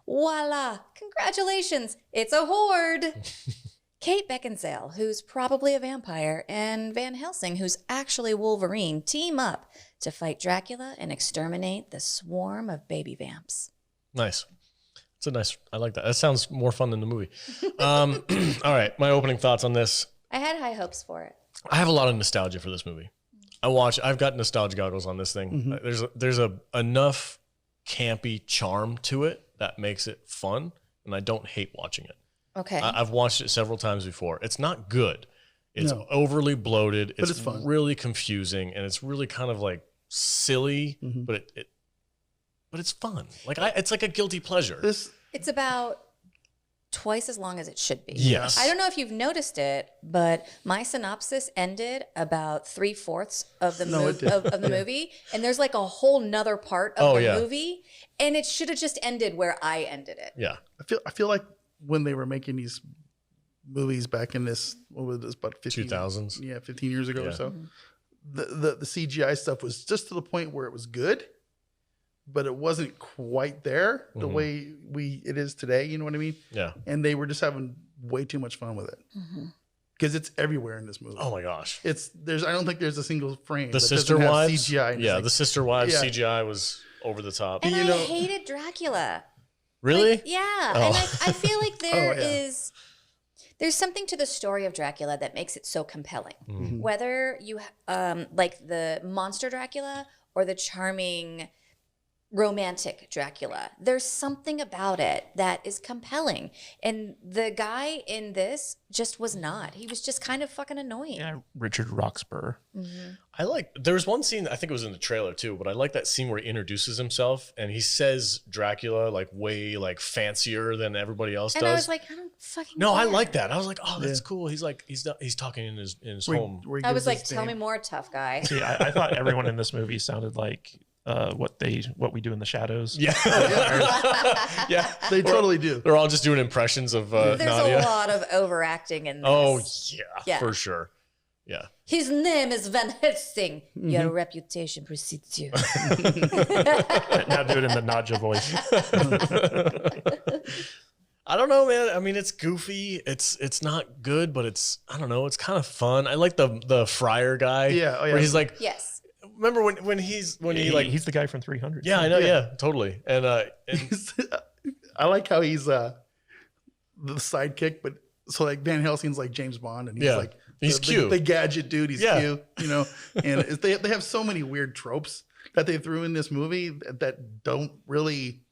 Speaker 2: Voila! Congratulations! It's a horde! Kate Beckinsale, who's probably a vampire, and Van Helsing, who's actually Wolverine, team up to fight Dracula and exterminate the swarm of baby vamps.
Speaker 1: Nice. It's a nice, I like that. That sounds more fun than the movie. All right, my opening thoughts on this.
Speaker 2: I had high hopes for it.
Speaker 1: I have a lot of nostalgia for this movie. I've got nostalgia goggles on this thing. There's enough campy charm to it that makes it fun, and I don't hate watching it.
Speaker 2: Okay.
Speaker 1: I've watched it several times before. It's not good. It's overly bloated.
Speaker 3: But it's fun.
Speaker 1: Really confusing, and it's really kind of like silly, but it's fun. Like it's like a guilty pleasure.
Speaker 2: It's about twice as long as it should be.
Speaker 1: Yes.
Speaker 2: I don't know if you've noticed it, but my synopsis ended about 3/4 of the movie, and there's like a whole nother part of the movie, and it should have just ended where I ended it.
Speaker 1: Yeah.
Speaker 3: I feel like when they were making these movies back in this, what was this, about 15
Speaker 1: 2000s?
Speaker 3: Yeah, 15 years ago or so. The CGI stuff was just to the point where it was good, but it wasn't quite there the way it is today. You know what I mean?
Speaker 1: Yeah.
Speaker 3: And they were just having way too much fun with it because it's everywhere in this movie.
Speaker 1: Oh my gosh.
Speaker 3: I don't think there's a single frame.
Speaker 1: The
Speaker 3: that
Speaker 1: Sister
Speaker 3: doesn't have
Speaker 1: Wives.
Speaker 3: CGI.
Speaker 1: Yeah, the Sister Wives
Speaker 3: Yeah.
Speaker 1: CGI was over the top.
Speaker 2: And I hated Dracula.
Speaker 1: Really?
Speaker 2: Like, yeah.
Speaker 1: Oh.
Speaker 2: And I feel like there's something to the story of Dracula that makes it so compelling. Whether you like the monster Dracula or the charming romantic Dracula, there's something about it that is compelling. And the guy in this just was not. He was just kind of fucking annoying.
Speaker 4: Yeah, Richard Roxburgh.
Speaker 1: There was one scene, I think it was in the trailer too, but I like that scene where he introduces himself and he says Dracula like way like fancier than everybody else
Speaker 2: And
Speaker 1: does.
Speaker 2: I was like, I don't fucking
Speaker 1: No, I
Speaker 2: care.
Speaker 1: like that. I was like, oh, that's cool. He's like, he's talking in his home.
Speaker 3: Where he
Speaker 2: I
Speaker 3: gives
Speaker 2: was like,
Speaker 3: his
Speaker 2: tell me
Speaker 3: name.
Speaker 2: more, tough guy.
Speaker 4: See, I thought everyone in this movie sounded like what we do in the shadows.
Speaker 1: Yeah. Yeah.
Speaker 3: They totally do.
Speaker 1: They're all just doing impressions of
Speaker 2: There's
Speaker 1: Nadia.
Speaker 2: a lot of overacting in this.
Speaker 1: Oh yeah,
Speaker 2: Yeah.
Speaker 1: for sure. Yeah.
Speaker 2: His name is Van Helsing. Your reputation precedes you.
Speaker 4: Now do it in the Nadja voice.
Speaker 1: I don't know, man. I mean, it's goofy. It's not good, but I don't know. It's kind of fun. I like the friar guy.
Speaker 3: Yeah. Oh, yeah.
Speaker 1: Where he's like,
Speaker 2: Yes.
Speaker 1: remember when he's
Speaker 4: He's the guy from 300.
Speaker 1: yeah, I know. Yeah, totally. And
Speaker 3: I like how he's the sidekick, but so like Van Helsing's like James Bond, and he's
Speaker 1: Yeah.
Speaker 3: like
Speaker 1: He's cute.
Speaker 3: the gadget dude. He's
Speaker 1: Yeah.
Speaker 3: cute, you know. And they have so many weird tropes that they threw in this movie that don't really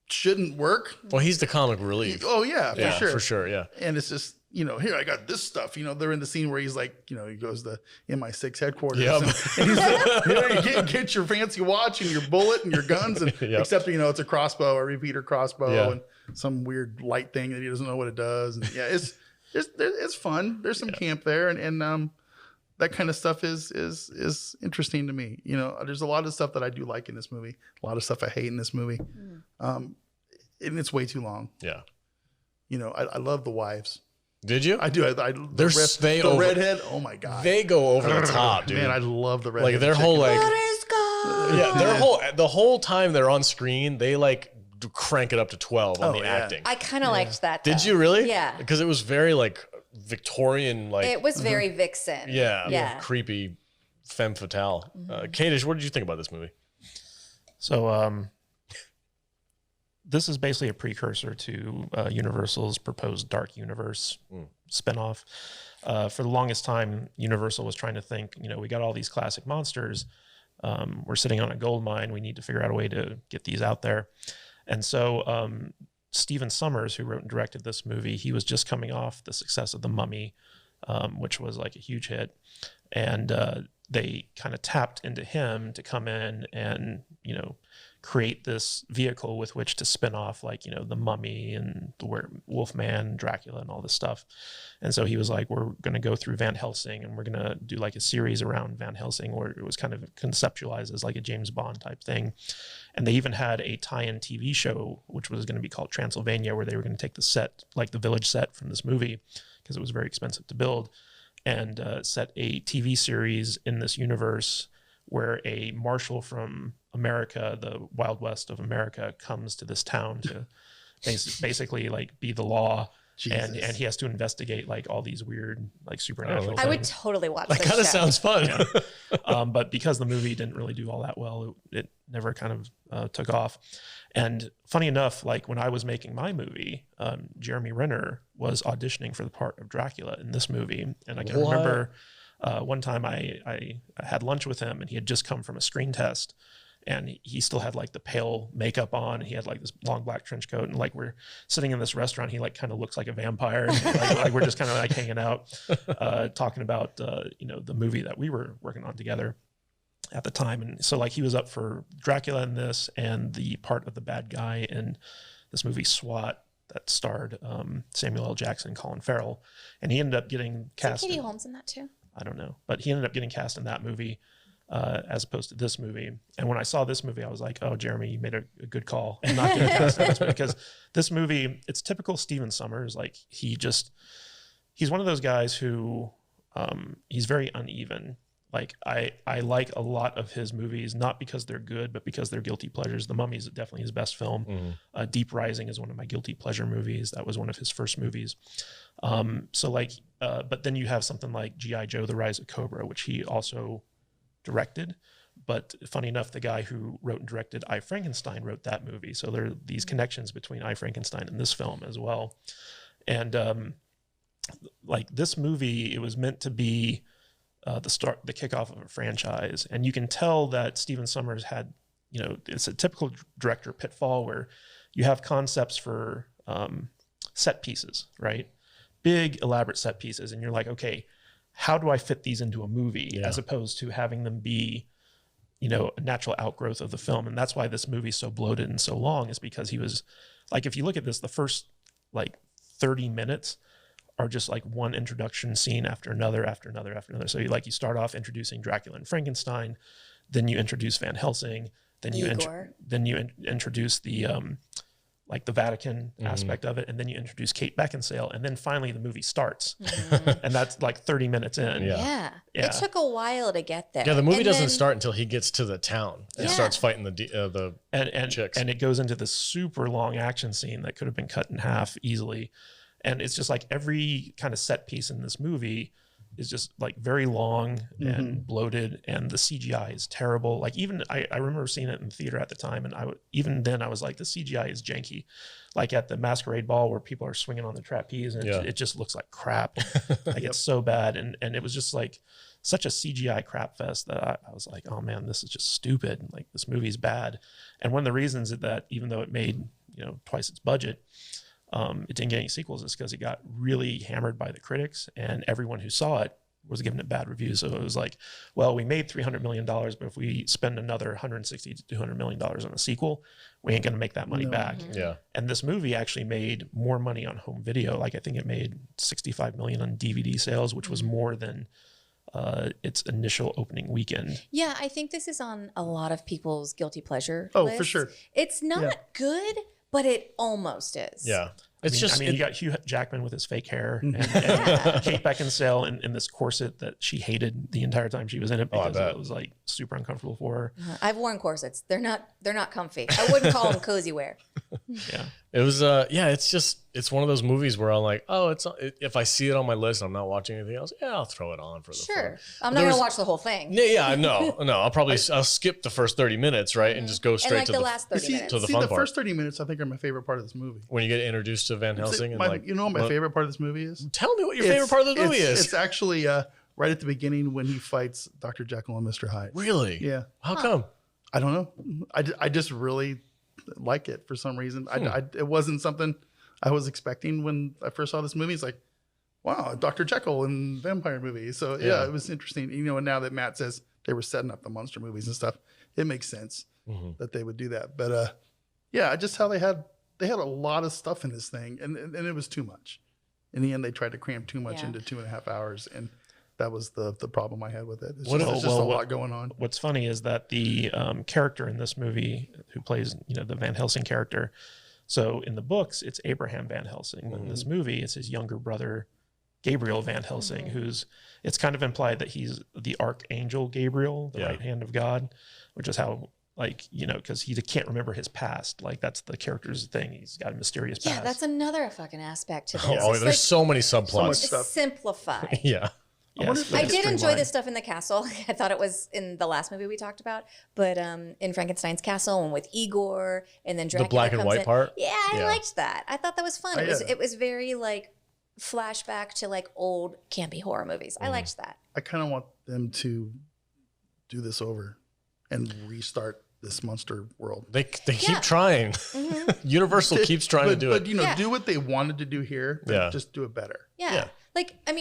Speaker 3: shouldn't work.
Speaker 1: well, he's the comic relief.
Speaker 3: Oh yeah,
Speaker 1: Yeah,
Speaker 3: for sure,
Speaker 1: for sure. Yeah.
Speaker 3: And it's just, you know, here I got this stuff. You know, they're in the scene where he's like, you know, he goes to MI6 headquarters,
Speaker 1: Yep.
Speaker 3: and he's like, you know, you get your fancy watch and your bullet and your guns, and
Speaker 1: Yep.
Speaker 3: except you know it's a crossbow, a repeater crossbow,
Speaker 1: Yeah.
Speaker 3: and some weird light thing that he doesn't know what it does. And yeah, it's fun. There's some camp there, and that kind of stuff is interesting to me. You know, there's a lot of stuff that I do like in this movie, a lot of stuff I hate in this movie, and it's way too long.
Speaker 1: Yeah.
Speaker 3: You know, I love the wives.
Speaker 1: Did you?
Speaker 3: I do. The redhead. Oh my god.
Speaker 1: They go over the top, dude.
Speaker 3: Man, I love the redhead.
Speaker 1: like their whole like
Speaker 2: What is God?
Speaker 1: yeah, the whole time they're on screen, they like crank it up to 12 on
Speaker 3: Oh,
Speaker 1: the
Speaker 3: yeah.
Speaker 1: acting.
Speaker 2: I kind of liked that.
Speaker 1: Did
Speaker 2: though.
Speaker 1: you really?
Speaker 2: Yeah.
Speaker 1: Because it was very like Victorian, like
Speaker 2: It was very Vixen.
Speaker 1: yeah,
Speaker 2: Yeah.
Speaker 1: creepy femme fatale. Kadish, what did you think about this movie?
Speaker 4: So this is basically a precursor to Universal's proposed Dark Universe spinoff. For the longest time, Universal was trying to think, you know, we got all these classic monsters. We're sitting on a gold mine. We need to figure out a way to get these out there. And so Stephen Sommers, who wrote and directed this movie, he was just coming off the success of The Mummy, which was like a huge hit. and they kind of tapped into him to come in and, you know, create this vehicle with which to spin off, like, you know, the Mummy and the Wolfman, Dracula, and all this stuff. And so he was like, we're going to go through Van Helsing, and we're going to do like a series around Van Helsing where it was kind of conceptualized as like a James Bond type thing. And they even had a tie-in TV show, which was going to be called Transylvania, where they were going to take the set, like the village set from this movie, because it was very expensive to build, and set a TV series in this universe where a marshal from America, the Wild West of America, comes to this town to basically like be the law. And he has to investigate like all these weird, like supernatural things.
Speaker 2: I would totally watch
Speaker 1: That
Speaker 2: this
Speaker 1: kind of
Speaker 2: show.
Speaker 1: sounds fun.
Speaker 4: Yeah. But because the movie didn't really do all that well, it never kind of took off. And funny enough, like when I was making my movie, Jeremy Renner was auditioning for the part of Dracula in this movie. And I can remember one time I had lunch with him, and he had just come from a screen test, and he still had like the pale makeup on, and he had like this long black trench coat, and like we're sitting in this restaurant, he like kind of looks like a vampire, and like we're just kind of like hanging out, talking about you know, the movie that we were working on together at the time. And so like he was up for Dracula in this, and the part of the bad guy in this movie SWAT that starred Samuel L. Jackson, Colin Farrell, and he ended up getting cast.
Speaker 2: Is Katie Holmes in that too?
Speaker 4: I don't know, but he ended up getting cast in that movie as opposed to this movie. And when I saw this movie, I was like, oh, Jeremy, you made a good call and not getting cast in this movie, because this movie, it's typical Stephen Sommers. Like he's one of those guys who he's very uneven. Like I like a lot of his movies, not because they're good, but because they're guilty pleasures. The Mummy is definitely his best film. Deep Rising is one of my guilty pleasure movies. That was one of his first movies. So like, but then you have something like G.I. Joe, The Rise of Cobra, which he also directed. But funny enough, the guy who wrote and directed I, Frankenstein wrote that movie. So there are these connections between I, Frankenstein and this film as well. And like this movie, it was meant to be the kickoff of a franchise. And you can tell that Stephen Sommers had, you know, it's a typical director pitfall where you have concepts for set pieces, right? Big, elaborate set pieces. And you're like, okay, how do I fit these into a movie, as opposed to having them be, you know, a natural outgrowth of the film? And that's why this movie's so bloated and so long, is because he was like, if you look at this, the first like 30 minutes are just like one introduction scene after another, after another, after another. So you start off introducing Dracula and Frankenstein, then you introduce Van Helsing, then you introduce the like the Vatican aspect of it, and then you introduce Kate Beckinsale, and then finally the movie starts, and that's like 30 minutes in.
Speaker 2: Yeah. It took a while to get there.
Speaker 1: Yeah, the movie doesn't start until he gets to the town and starts fighting the chicks.
Speaker 4: And it goes into this super long action scene that could have been cut in half easily. And it's just like every kind of set piece in this movie is just like very long and bloated, and the CGI is terrible. Like even I remember seeing it in theater at the time, and even then I was like, the CGI is janky. Like at the Masquerade Ball where people are swinging on the trapeze, and it just looks like crap. Like it's so bad, and it was just like such a CGI crap fest that I was like, oh man, this is just stupid. Like this movie's bad. And one of the reasons that even though it made, you know, twice its budget, it didn't get any sequels, is because it got really hammered by the critics, and everyone who saw it was giving it bad reviews. So it was like, well, we made $300 million, but if we spend another $160 to $200 million on a sequel, we ain't going to make that money back.
Speaker 1: Yeah.
Speaker 4: And this movie actually made more money on home video. Like I think it made $65 million on DVD sales, which was more than its initial opening weekend.
Speaker 2: Yeah, I think this is on a lot of people's guilty pleasure
Speaker 3: for
Speaker 2: lists.
Speaker 3: sure.
Speaker 2: It's not good, but it almost is.
Speaker 1: Yeah.
Speaker 4: I mean, you got Hugh Jackman with his fake hair, and Kate Beckinsale in this corset that she hated the entire time she was in it, because it was like super uncomfortable for her.
Speaker 2: I've worn corsets. They're not comfy. I wouldn't call them cozy wear.
Speaker 4: Yeah.
Speaker 1: It was it's one of those movies where I'm like, oh, if I see it on my list and I'm not watching anything else, I'll throw it on for the fun.
Speaker 2: I'm not gonna watch the whole thing.
Speaker 1: No. I'll skip the first 30 minutes, right, and just go straight to
Speaker 2: the last 30 minutes.
Speaker 1: To the fun part.
Speaker 3: First 30 minutes I think are my favorite part of this movie.
Speaker 1: When you get introduced to Van Helsing,
Speaker 3: you know what my favorite part of this movie is?
Speaker 1: Tell me what your favorite part of the movie is.
Speaker 3: It's actually right at the beginning when he fights Dr. Jekyll and Mr. Hyde.
Speaker 1: Really?
Speaker 3: Yeah.
Speaker 1: How come?
Speaker 3: I don't know. I just really like it for some reason. It wasn't something I was expecting when I first saw this movie. It's like, wow, Dr. Jekyll in vampire movie. So yeah, it was interesting. You know, and now that Matt says they were setting up the monster movies and stuff, it makes sense that they would do that. But yeah, just how they had a lot of stuff in this thing, and it was too much. In the end, they tried to cram too much into 2.5 hours, and that was the problem I had with it. It's just a lot going on.
Speaker 4: What's funny is that the character in this movie who plays, the Van Helsing character. So in the books, it's Abraham Van Helsing. In this movie, it's his younger brother, Gabriel Van Helsing, it's kind of implied that he's the archangel Gabriel, the right hand of God, which is how, because he can't remember his past. Like, that's the character's thing. He's got a mysterious past.
Speaker 2: Yeah, that's another fucking aspect to this.
Speaker 1: Oh, there's so many subplots.
Speaker 2: Simplify.
Speaker 1: Yeah.
Speaker 2: I did enjoy this stuff in the castle. I thought it was in the last movie we talked about, but in Frankenstein's castle and with Igor and then Dracula
Speaker 1: the black and white part.
Speaker 2: Yeah, I liked that. I thought that was fun. It was very flashback to old campy horror movies. I liked that.
Speaker 3: I kind of want them to do this over and restart this monster world.
Speaker 1: They keep trying. Universal keeps trying to do it.
Speaker 3: But do what they wanted to do here. But just do it better.
Speaker 2: Yeah.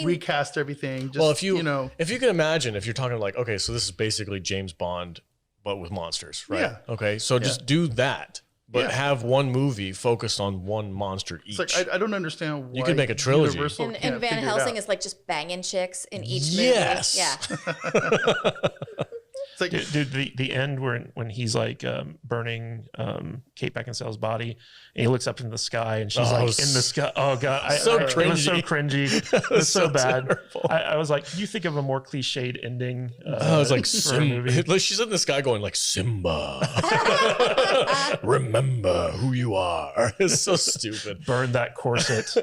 Speaker 3: Recast everything.
Speaker 1: If you can imagine, if you're talking okay, so this is basically James Bond, but with monsters, right?
Speaker 3: Yeah.
Speaker 1: Okay, so just do that, but have one movie focused on one monster each.
Speaker 3: It's I don't understand why
Speaker 1: you could make a trilogy.
Speaker 3: Universal
Speaker 2: and Van Helsing is just banging chicks in each movie.
Speaker 1: Yes.
Speaker 2: Yeah.
Speaker 4: Dude, the end when he's burning Kate Beckinsale's body, and he looks up in the sky, and she's in the sky. Oh god,
Speaker 1: so cringy.
Speaker 4: It was so cringy. It was so bad. I was like, you think of a more cliched ending?
Speaker 1: I was like, she's in the sky going Simba, remember who you are. It's so stupid.
Speaker 4: Burn that corset.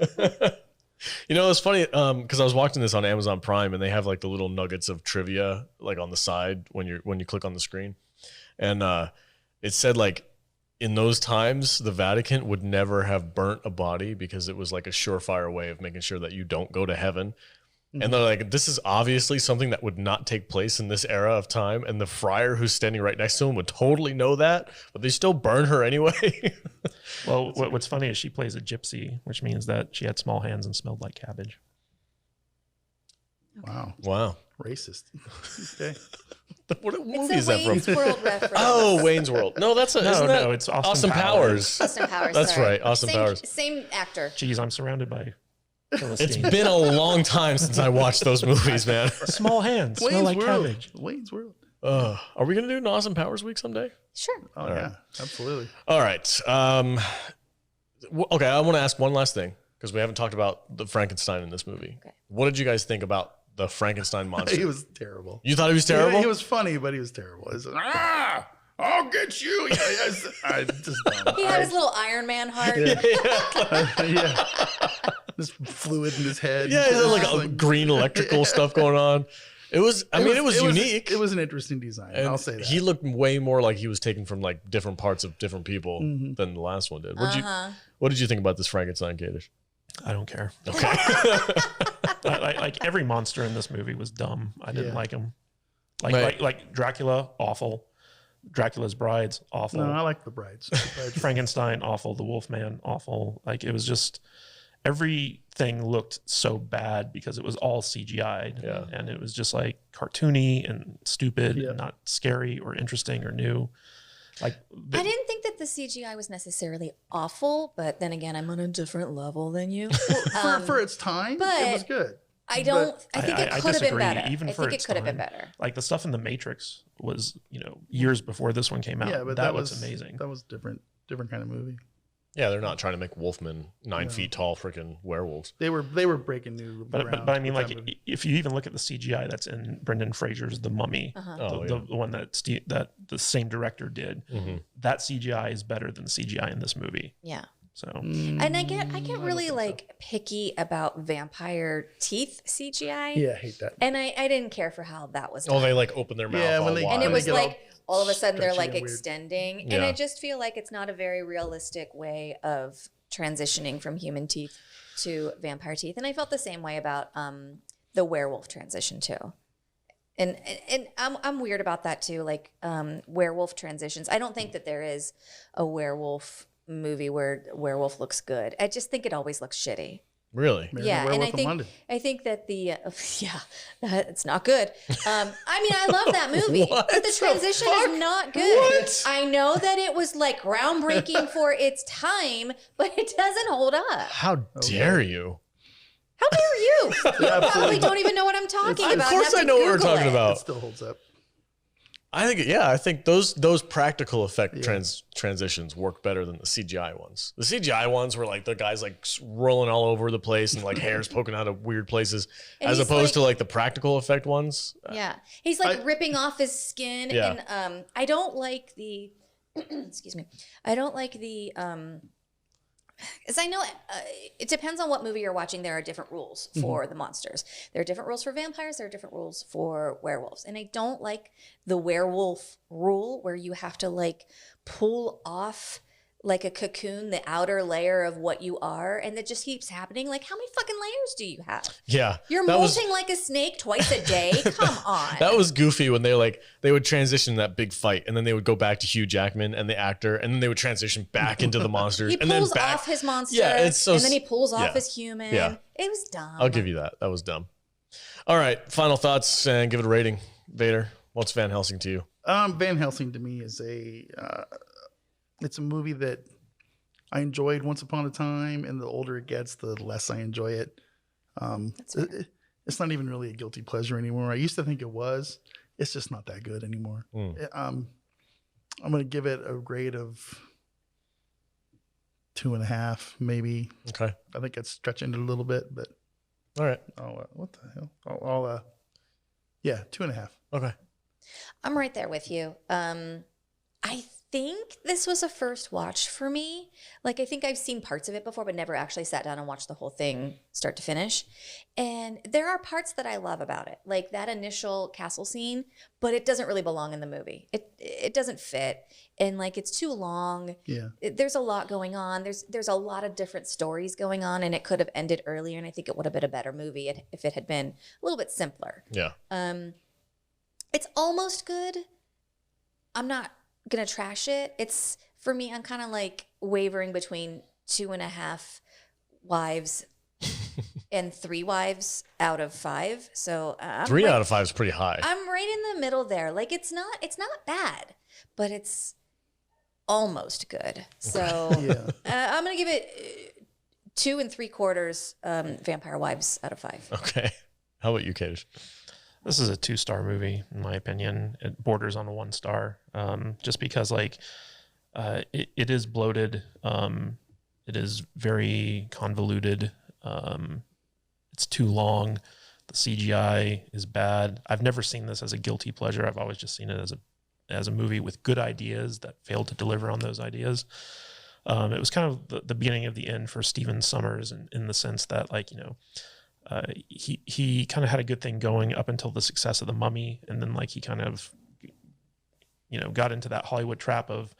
Speaker 1: It's funny because I was watching this on Amazon Prime, and they have the little nuggets of trivia on the side when you click on the screen, and it said in those times the Vatican would never have burnt a body because it was a surefire way of making sure that you don't go to heaven. And they're this is obviously something that would not take place in this era of time. And the friar who's standing right next to him would totally know that, but they still burn her anyway.
Speaker 4: Well, what's funny is she plays a gypsy, which means that she had small hands and smelled like cabbage.
Speaker 3: Wow. Racist. Okay.
Speaker 1: What movie is that from?
Speaker 2: Wayne's World reference.
Speaker 1: Oh, Wayne's World. No, that's
Speaker 4: it's Austin Powers.
Speaker 2: Austin Powers.
Speaker 1: That's
Speaker 2: sorry.
Speaker 1: right. Austin Powers.
Speaker 2: Same actor.
Speaker 4: Geez, I'm surrounded by
Speaker 1: It's been a long time since I watched those movies, man.
Speaker 4: Small hands, smell like cabbage.
Speaker 3: Wayne's World.
Speaker 1: Are we going to do an Awesome Powers week someday?
Speaker 2: Sure.
Speaker 3: Oh, yeah. Absolutely.
Speaker 1: All right. Okay, I want to ask one last thing because we haven't talked about the Frankenstein in this movie. Okay. What did you guys think about the Frankenstein monster?
Speaker 3: He was terrible.
Speaker 1: You thought he was terrible?
Speaker 3: He was funny, but he was terrible. He was I'll get you. I just don't.
Speaker 2: He had his little Iron Man heart.
Speaker 3: Yeah. This fluid in his head.
Speaker 1: Yeah, a green electrical stuff going on. It was unique.
Speaker 3: It was an interesting design.
Speaker 1: And
Speaker 3: I'll say that.
Speaker 1: He looked way more like he was taken from different parts of different people than the last one did. What did you think about this Frankenstein, Kadish?
Speaker 4: I don't care.
Speaker 1: Okay.
Speaker 4: Every monster in this movie was dumb. I didn't like him. Like Dracula, awful. Dracula's brides, awful.
Speaker 3: No, I like the brides.
Speaker 4: Frankenstein, awful. The Wolfman, awful. It was just everything looked so bad because it was all CGI'd.
Speaker 1: Yeah.
Speaker 4: And it was just cartoony and stupid and not scary or interesting or new.
Speaker 2: I didn't think that the CGI was necessarily awful, but then again, I'm on a different level than you.
Speaker 3: For its time, it was good.
Speaker 2: I think it could have been better.
Speaker 4: Even
Speaker 2: I
Speaker 4: for
Speaker 2: think
Speaker 4: its
Speaker 2: it could have
Speaker 4: time.
Speaker 2: been better.
Speaker 4: The stuff in the Matrix was, years before this one came out.
Speaker 3: Yeah, but
Speaker 4: that was amazing.
Speaker 3: That was different kind of movie.
Speaker 1: Yeah, they're not trying to make Wolfmen 9 feet tall freaking werewolves.
Speaker 3: They were breaking new ground.
Speaker 4: But I mean, if you even look at the CGI that's in Brendan Fraser's The Mummy, the one that the same director did, that CGI is better than the CGI in this movie.
Speaker 2: Yeah.
Speaker 4: So,
Speaker 2: and I get really picky about vampire teeth CGI.
Speaker 3: Yeah, I hate that.
Speaker 2: And I didn't care for how that was done.
Speaker 1: Oh, they open their mouth all wide.
Speaker 2: And it was all of a sudden they're
Speaker 3: stretchy and
Speaker 2: extending.
Speaker 1: Yeah.
Speaker 2: And I just feel like it's not a very realistic way of transitioning from human teeth to vampire teeth. And I felt the same way about the werewolf transition too. And I'm weird about that too. Werewolf transitions. I don't think that there is a werewolf movie where werewolf looks good. I just think it always looks shitty.
Speaker 1: Really?
Speaker 3: Mary
Speaker 2: Yeah, and
Speaker 3: Werewolf in London.
Speaker 2: I think that the it's not good. I mean, I love that movie,
Speaker 1: What
Speaker 2: but the transition is not good.
Speaker 1: What?
Speaker 2: I know that it was like groundbreaking for its time, but it doesn't hold up.
Speaker 1: How dare you?
Speaker 2: How dare you? You probably
Speaker 3: absolutely.
Speaker 2: don't even know what I'm talking
Speaker 1: Of
Speaker 2: about.
Speaker 1: course
Speaker 2: You have
Speaker 1: I
Speaker 2: to
Speaker 1: know what we're
Speaker 2: Google
Speaker 1: talking
Speaker 2: it.
Speaker 1: about.
Speaker 3: It still holds up.
Speaker 1: I think those practical effect transitions work better than the CGI ones. The CGI ones were like the guys like rolling all over the place and like hairs poking out of weird places,
Speaker 2: And
Speaker 1: as
Speaker 2: he's
Speaker 1: opposed to
Speaker 2: like-
Speaker 1: like the practical effect ones.
Speaker 2: Yeah, he's like ripping off his skin,
Speaker 1: Yeah.
Speaker 2: and I don't like the. Excuse me. I don't like the. Because I know it depends on what movie you're watching. There are different rules for the monsters. There are different rules for vampires. There are different rules for werewolves. And I don't like the werewolf rule where you have to like pull off like a cocoon, the outer layer of what you are. And it just keeps happening. Like, how many fucking layers do you have?
Speaker 1: Yeah,
Speaker 2: You're
Speaker 1: that was-
Speaker 2: molting like a snake twice a day? Come on.
Speaker 1: That was goofy when they would transition that big fight and then they would go back to Hugh Jackman and the actor and then they would transition back into the monsters
Speaker 2: He
Speaker 1: and then
Speaker 2: pulls
Speaker 1: back.
Speaker 2: off his monster,
Speaker 1: Yeah, it's so
Speaker 2: and then he pulls off
Speaker 1: yeah.
Speaker 2: his human.
Speaker 1: Yeah.
Speaker 2: It was dumb.
Speaker 1: I'll give you that. That was dumb. All right, final thoughts and give it a rating. Vader, what's Van Helsing to you?
Speaker 3: Van Helsing to me is it's a movie that I enjoyed once upon a time, and the older it gets, the less I enjoy it. It's not even really a guilty pleasure anymore. I used to think it was. It's just not that good anymore. I'm going to give it a grade of 2.5, maybe.
Speaker 1: Okay.
Speaker 3: I think it's stretching it a little bit, but
Speaker 1: All right.
Speaker 3: what the hell? Yeah, 2.5.
Speaker 1: Okay.
Speaker 2: I'm right there with you. I think this was a first watch for me. Like, I think I've seen parts of it before, but never actually sat down and watched the whole thing start to finish. And there are parts that I love about it, like that initial castle scene, but it doesn't really belong in the movie. It doesn't fit. And like, it's too long.
Speaker 3: Yeah.
Speaker 2: There's a lot going on. There's a lot of different stories going on, and it could have ended earlier. And I think it would have been a better movie if it had been a little bit simpler.
Speaker 1: Yeah.
Speaker 2: It's almost good. I'm not gonna trash it. It's, for me, I'm kind of like wavering between 2.5 wives and 3 wives out of 5. So I'm
Speaker 1: 3
Speaker 2: right,
Speaker 1: out of 5 is pretty high.
Speaker 2: I'm right in the middle there. Like, it's not bad, but it's almost good. So
Speaker 3: Yeah.
Speaker 2: I'm gonna give it 2 3/4 vampire wives out of 5.
Speaker 1: Okay. How about you, Kate?
Speaker 4: This is a 2-star movie, in my opinion. It borders on a 1-star, just because like it is bloated. It is very convoluted. It's too long. The CGI is bad. I've never seen this as a guilty pleasure. I've always just seen it as a movie with good ideas that failed to deliver on those ideas. It was kind of the beginning of the end for Stephen Sommers in the sense that, like, you know, he kind of had a good thing going up until the success of The Mummy, and then like he kind of, you know, got into that Hollywood trap of,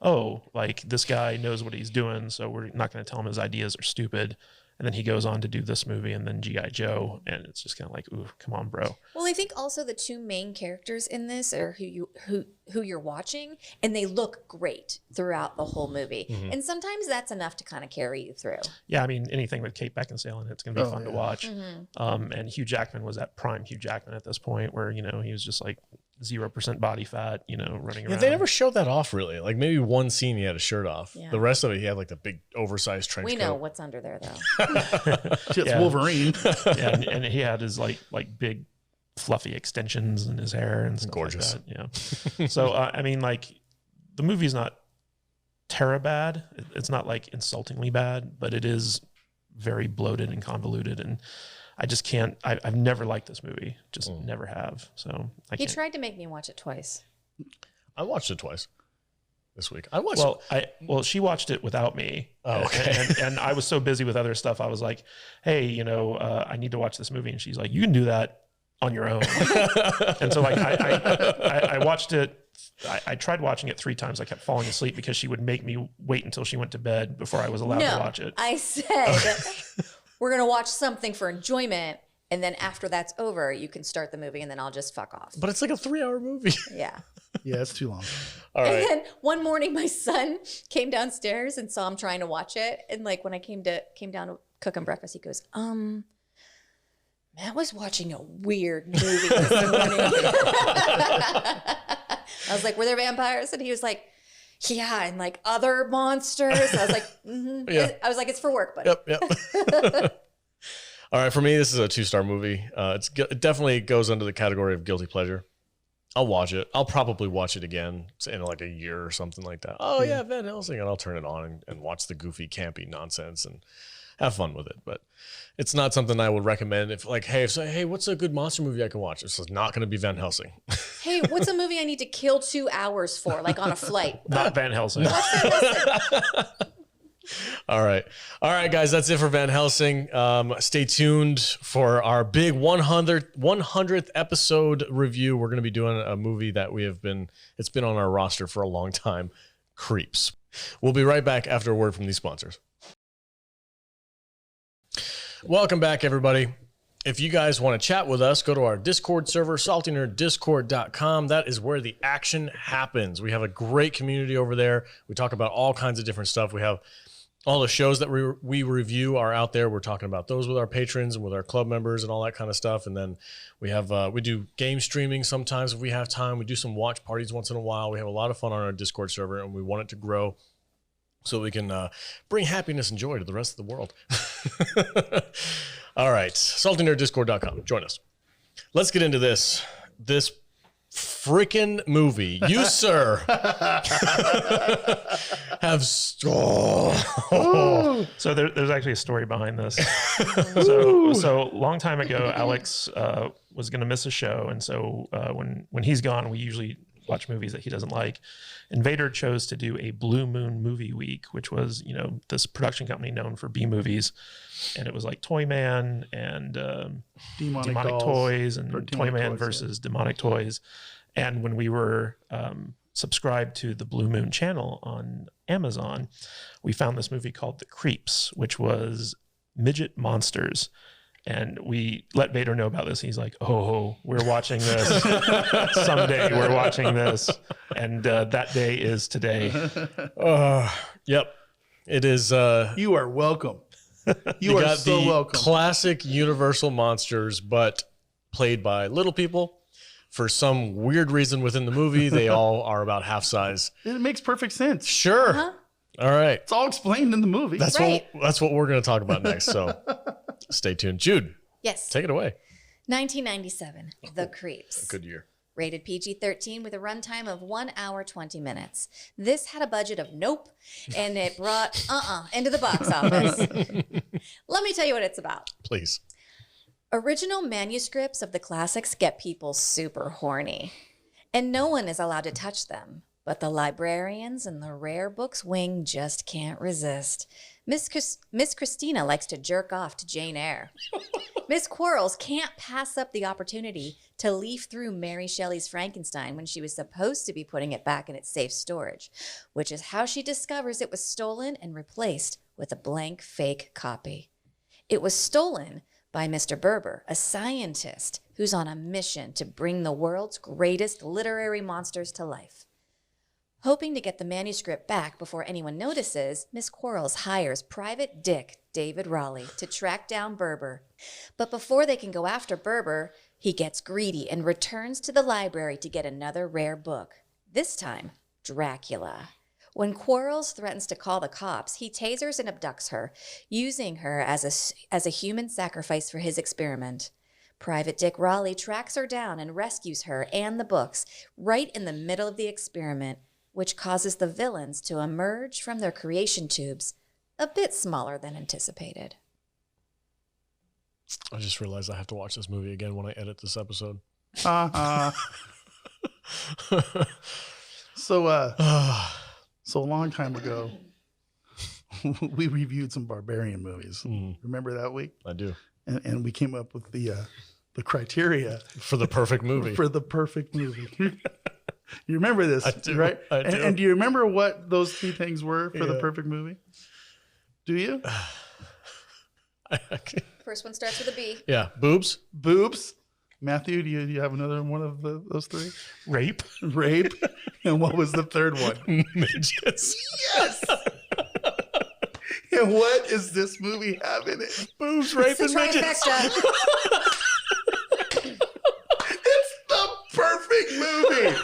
Speaker 4: oh, like this guy knows what he's doing, so we're not going to tell him his ideas are stupid. And then he goes on to do this movie and then G.I. Joe, and it's just kind of like, ooh, come on, bro.
Speaker 2: Well, I think also the 2 main characters in this are who you're watching, and they look great throughout the whole movie.
Speaker 1: Mm-hmm.
Speaker 2: And sometimes that's enough to kind of carry you through.
Speaker 4: Yeah, I mean, anything with Kate Beckinsale in it's going to be fun to watch.
Speaker 2: Mm-hmm.
Speaker 4: And Hugh Jackman was at prime Hugh Jackman at this point, where, you know, he was just like 0% body fat, you know, running
Speaker 1: Yeah,
Speaker 4: around.
Speaker 1: they never showed that off really. Like maybe one scene he had a shirt off.
Speaker 2: Yeah.
Speaker 1: The rest of it he had like the big oversized trench
Speaker 2: We
Speaker 1: coat.
Speaker 2: know what's under there, though.
Speaker 3: It's
Speaker 4: Yeah.
Speaker 3: Wolverine.
Speaker 4: Yeah, and he had his like big fluffy extensions in his hair and stuff
Speaker 1: Gorgeous.
Speaker 4: like that. Yeah. So I mean, like, the movie's not terror bad. It's not like insultingly bad, but it is very bloated and convoluted, and I just can't. I've never liked this movie. Just never have. So I
Speaker 2: He
Speaker 4: can't.
Speaker 2: tried to make me watch it twice.
Speaker 1: I watched it twice this week. I watched
Speaker 4: Well, she watched it without me.
Speaker 1: Oh, okay.
Speaker 4: And I was so busy with other stuff. I was like, hey, you know, I need to watch this movie. And she's like, you can do that on your own. And so like I watched it. I tried watching it 3 times. I kept falling asleep because she would make me wait until she went to bed before I was allowed to watch it.
Speaker 2: I said, we're going to watch something for enjoyment. And then after that's over, you can start the movie and then I'll just fuck off.
Speaker 1: but it's like a 3-hour movie.
Speaker 2: Yeah.
Speaker 3: Yeah, it's too long.
Speaker 1: All
Speaker 2: And
Speaker 1: right.
Speaker 2: then one morning, my son came downstairs and saw him trying to watch it. And like when I came down to cook him breakfast. He goes, Matt was watching a weird movie this morning. I was like, were there vampires? And he was like, yeah, and like other monsters. I was like,
Speaker 1: Yeah.
Speaker 2: I was like, it's for work, buddy.
Speaker 1: Yep. All right, for me, this is a 2-star movie. It definitely goes under the category of guilty pleasure. I'll watch it. I'll probably watch it again in like a year or something like that. Oh yeah, Van Helsing, and I'll turn it on and watch the goofy, campy nonsense and have fun with it. But it's not something I would recommend. If like, hey, what's a good monster movie I can watch? It's not going to be Van Helsing.
Speaker 2: Hey, what's a movie I need to kill 2 hours for, like on a flight?
Speaker 4: Not Van Helsing.
Speaker 2: Watch Van Helsing.
Speaker 1: All right, guys, that's it for Van Helsing. Stay tuned for our big 100th episode review. We're going to be doing a movie that it's been on our roster for a long time, Creeps. We'll be right back after a word from these sponsors. Welcome back, everybody. If you guys want to chat with us, go to our Discord server, saltynerdiscord.com. That is where the action happens. We have a great community over there. We talk about all kinds of different stuff. We have all the shows that we review are out there. We're talking about those with our patrons and with our club members and all that kind of stuff. And then we do game streaming sometimes if we have time. We do some watch parties once in a while. We have a lot of fun on our Discord server, and we want it to grow so we can bring happiness and joy to the rest of the world. All right, saltynerdiscord.com. Join us. Let's get into this freaking movie. You, sir, have
Speaker 4: So there's actually a story behind this. So long time ago, Alex was going to miss a show, and so when he's gone, we usually watch movies that he doesn't like. And Vader chose to do a Blue Moon movie week, which was, this production company known for B movies. And it was like Toy Man and Demonic Toys and Toy Man versus Demonic Toys. And when we were subscribed to the Blue Moon channel on Amazon, we found this movie called The Creeps, which was midget monsters. And we let Vader know about this. He's like, oh, we're watching this. Someday we're watching this. And that day is today.
Speaker 1: Yep. It is.
Speaker 3: You are welcome. You are so welcome.
Speaker 1: Classic Universal monsters, but played by little people. For some weird reason within the movie, they all are about half size.
Speaker 3: It makes perfect sense.
Speaker 1: Sure.
Speaker 2: Uh-huh.
Speaker 1: All right.
Speaker 3: It's all explained in the movie.
Speaker 1: That's what we're going to talk about next. So stay tuned. Jude.
Speaker 2: Yes.
Speaker 1: Take it away.
Speaker 2: 1997, The Creeps.
Speaker 1: Good year.
Speaker 2: Rated PG-13 with a runtime of 1 hour, 20 minutes. This had a budget of nope, and it brought into the box office. Let me tell you what it's about.
Speaker 1: Please.
Speaker 2: Original manuscripts of the classics get people super horny, and no one is allowed to touch them. But the librarians and the rare books wing just can't resist. Miss Christina likes to jerk off to Jane Eyre. Miss Quarles can't pass up the opportunity to leaf through Mary Shelley's Frankenstein when she was supposed to be putting it back in its safe storage, which is how she discovers it was stolen and replaced with a blank fake copy. It was stolen by Mr. Berber, a scientist who's on a mission to bring the world's greatest literary monsters to life. Hoping to get the manuscript back before anyone notices, Miss Quarles hires Private Dick David Raleigh to track down Berber. But before they can go after Berber, he gets greedy and returns to the library to get another rare book. This time, Dracula. When Quarles threatens to call the cops, he tasers and abducts her, using her as a human sacrifice for his experiment. Private Dick Raleigh tracks her down and rescues her and the books right in the middle of the experiment, which causes the villains to emerge from their creation tubes a bit smaller than anticipated.
Speaker 1: I just realized I have to watch this movie again when I edit this episode.
Speaker 3: So a long time ago, we reviewed some barbarian movies. Remember that week?
Speaker 1: I do.
Speaker 3: And we came up with the criteria
Speaker 1: for the perfect movie.
Speaker 3: For the perfect movie. You remember this,
Speaker 1: I do,
Speaker 3: right?
Speaker 1: I do.
Speaker 3: And do you remember what those 3 things were for the perfect movie? Do you?
Speaker 2: First one starts with a B.
Speaker 1: Yeah, boobs.
Speaker 3: Boobs. Matthew, do you have another one of those 3?
Speaker 4: Rape.
Speaker 3: Rape. And what was the third one?
Speaker 1: Midgets.
Speaker 3: Yes. And what is this movie have in it?
Speaker 1: Boobs, rape, and midgets.
Speaker 2: Trifecta.
Speaker 3: It's the perfect movie.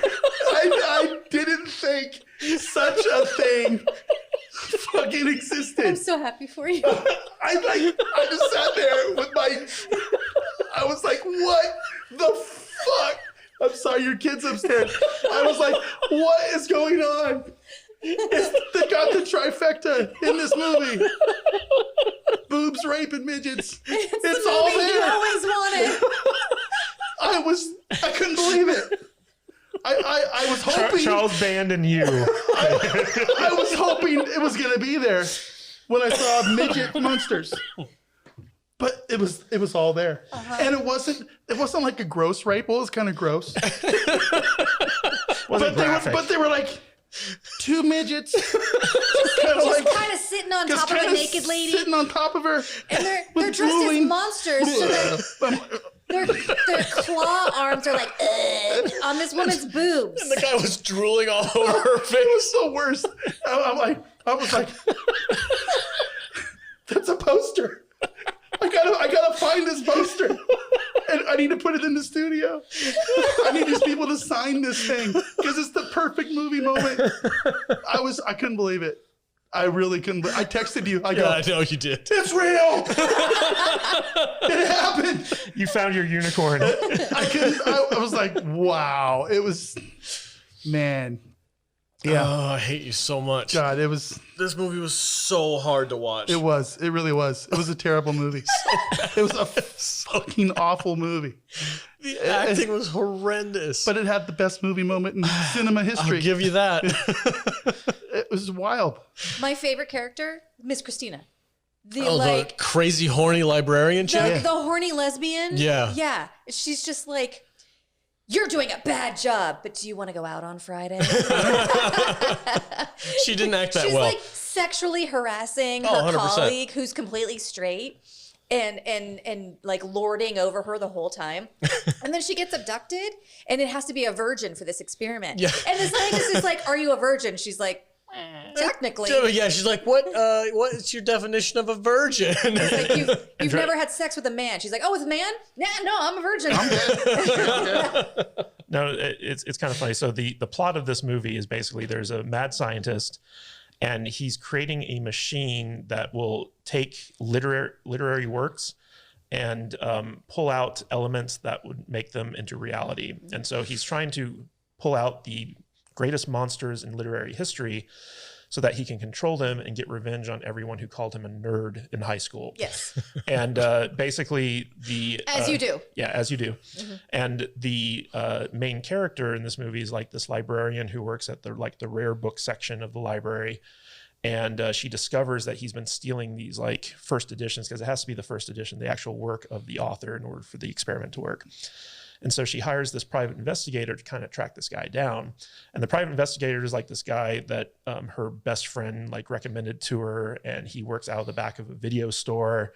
Speaker 3: I didn't think such a thing fucking existed.
Speaker 2: I'm so happy for you.
Speaker 3: I just sat there with I was like, what the fuck? I'm sorry, your kid's upstairs. I was like, what is going on? They got the trifecta in this movie. Boobs, rape, and midgets. It's
Speaker 2: the
Speaker 3: all
Speaker 2: movie you
Speaker 3: there.
Speaker 2: always wanted.
Speaker 3: I couldn't believe it. I was hoping
Speaker 4: Charles Band and you.
Speaker 3: I was hoping it was gonna be there when I saw midget monsters. But it was all there. And it wasn't like a gross rape. Well, it was kind of gross.
Speaker 4: Wasn't graphic.
Speaker 3: But they were like two midgets.
Speaker 2: Just kind of sitting on top of a naked lady.
Speaker 3: Sitting on top of her.
Speaker 2: And they're
Speaker 3: with
Speaker 2: dressed
Speaker 3: drooling.
Speaker 2: as monsters. So their claw arms are like on this woman's boobs.
Speaker 1: And the guy was drooling all over her face.
Speaker 3: It was the worst. I was like, that's a poster. I gotta find this poster, and I need to put it in the studio. I need these people to sign this thing because it's the perfect movie moment. I couldn't believe it. I really couldn't. I texted you. I go,
Speaker 1: Yeah, I know you did.
Speaker 3: it's real. It happened.
Speaker 4: You found your unicorn.
Speaker 3: I was like, wow. It was, man. Yeah.
Speaker 1: Oh, I hate you so much.
Speaker 3: God, it was.
Speaker 1: This movie was so hard to watch.
Speaker 3: It was. It really was. It was a terrible movie. It was a fucking awful movie.
Speaker 1: The acting was horrendous.
Speaker 3: But it had the best movie moment in cinema history.
Speaker 1: I'll give you that.
Speaker 3: It was wild.
Speaker 2: My favorite character, Miss Christina.
Speaker 1: The crazy horny librarian chick.
Speaker 2: The horny lesbian.
Speaker 1: Yeah.
Speaker 2: Yeah. She's just like, you're doing a bad job, but do you want to go out on Friday?
Speaker 1: She didn't act that
Speaker 2: She's
Speaker 1: well.
Speaker 2: like sexually harassing her
Speaker 1: 100%.
Speaker 2: colleague who's completely straight and like lording over her the whole time. And then she gets abducted and it has to be a virgin for this experiment.
Speaker 1: Yeah.
Speaker 2: And the scientist is like, are you a virgin? She's like, technically.
Speaker 1: Yeah, she's like, what's your definition of a virgin?
Speaker 2: Like you've never had sex with a man. She's like, oh, with a man? Nah, no, I'm a virgin.
Speaker 4: No, it's kind of funny. So the plot of this movie is basically there's a mad scientist and he's creating a machine that will take literary works and pull out elements that would make them into reality. And so he's trying to pull out the greatest monsters in literary history so that he can control them and get revenge on everyone who called him a nerd in high school.
Speaker 2: Yes.
Speaker 4: And basically
Speaker 2: As you do.
Speaker 4: Yeah, as you do.
Speaker 2: Mm-hmm.
Speaker 4: And the main character in this movie is like this librarian who works at the rare book section of the library. And she discovers that he's been stealing these like first editions, because it has to be the first edition, the actual work of the author in order for the experiment to work. And so she hires this private investigator to kind of track this guy down. And the private investigator is like this guy that her best friend like recommended to her. And he works out of the back of a video store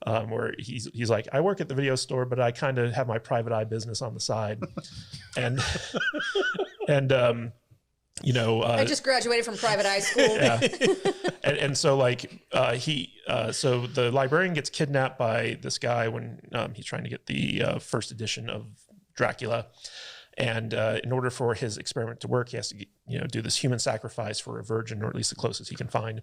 Speaker 4: where he's like, I work at the video store, but I kind of have my private eye business on the side. and you know,
Speaker 2: I just graduated from private eye school.
Speaker 4: yeah. And so like so the librarian gets kidnapped by this guy when he's trying to get the first edition of Dracula. And in order for his experiment to work, he has to do this human sacrifice for a virgin, or at least the closest he can find.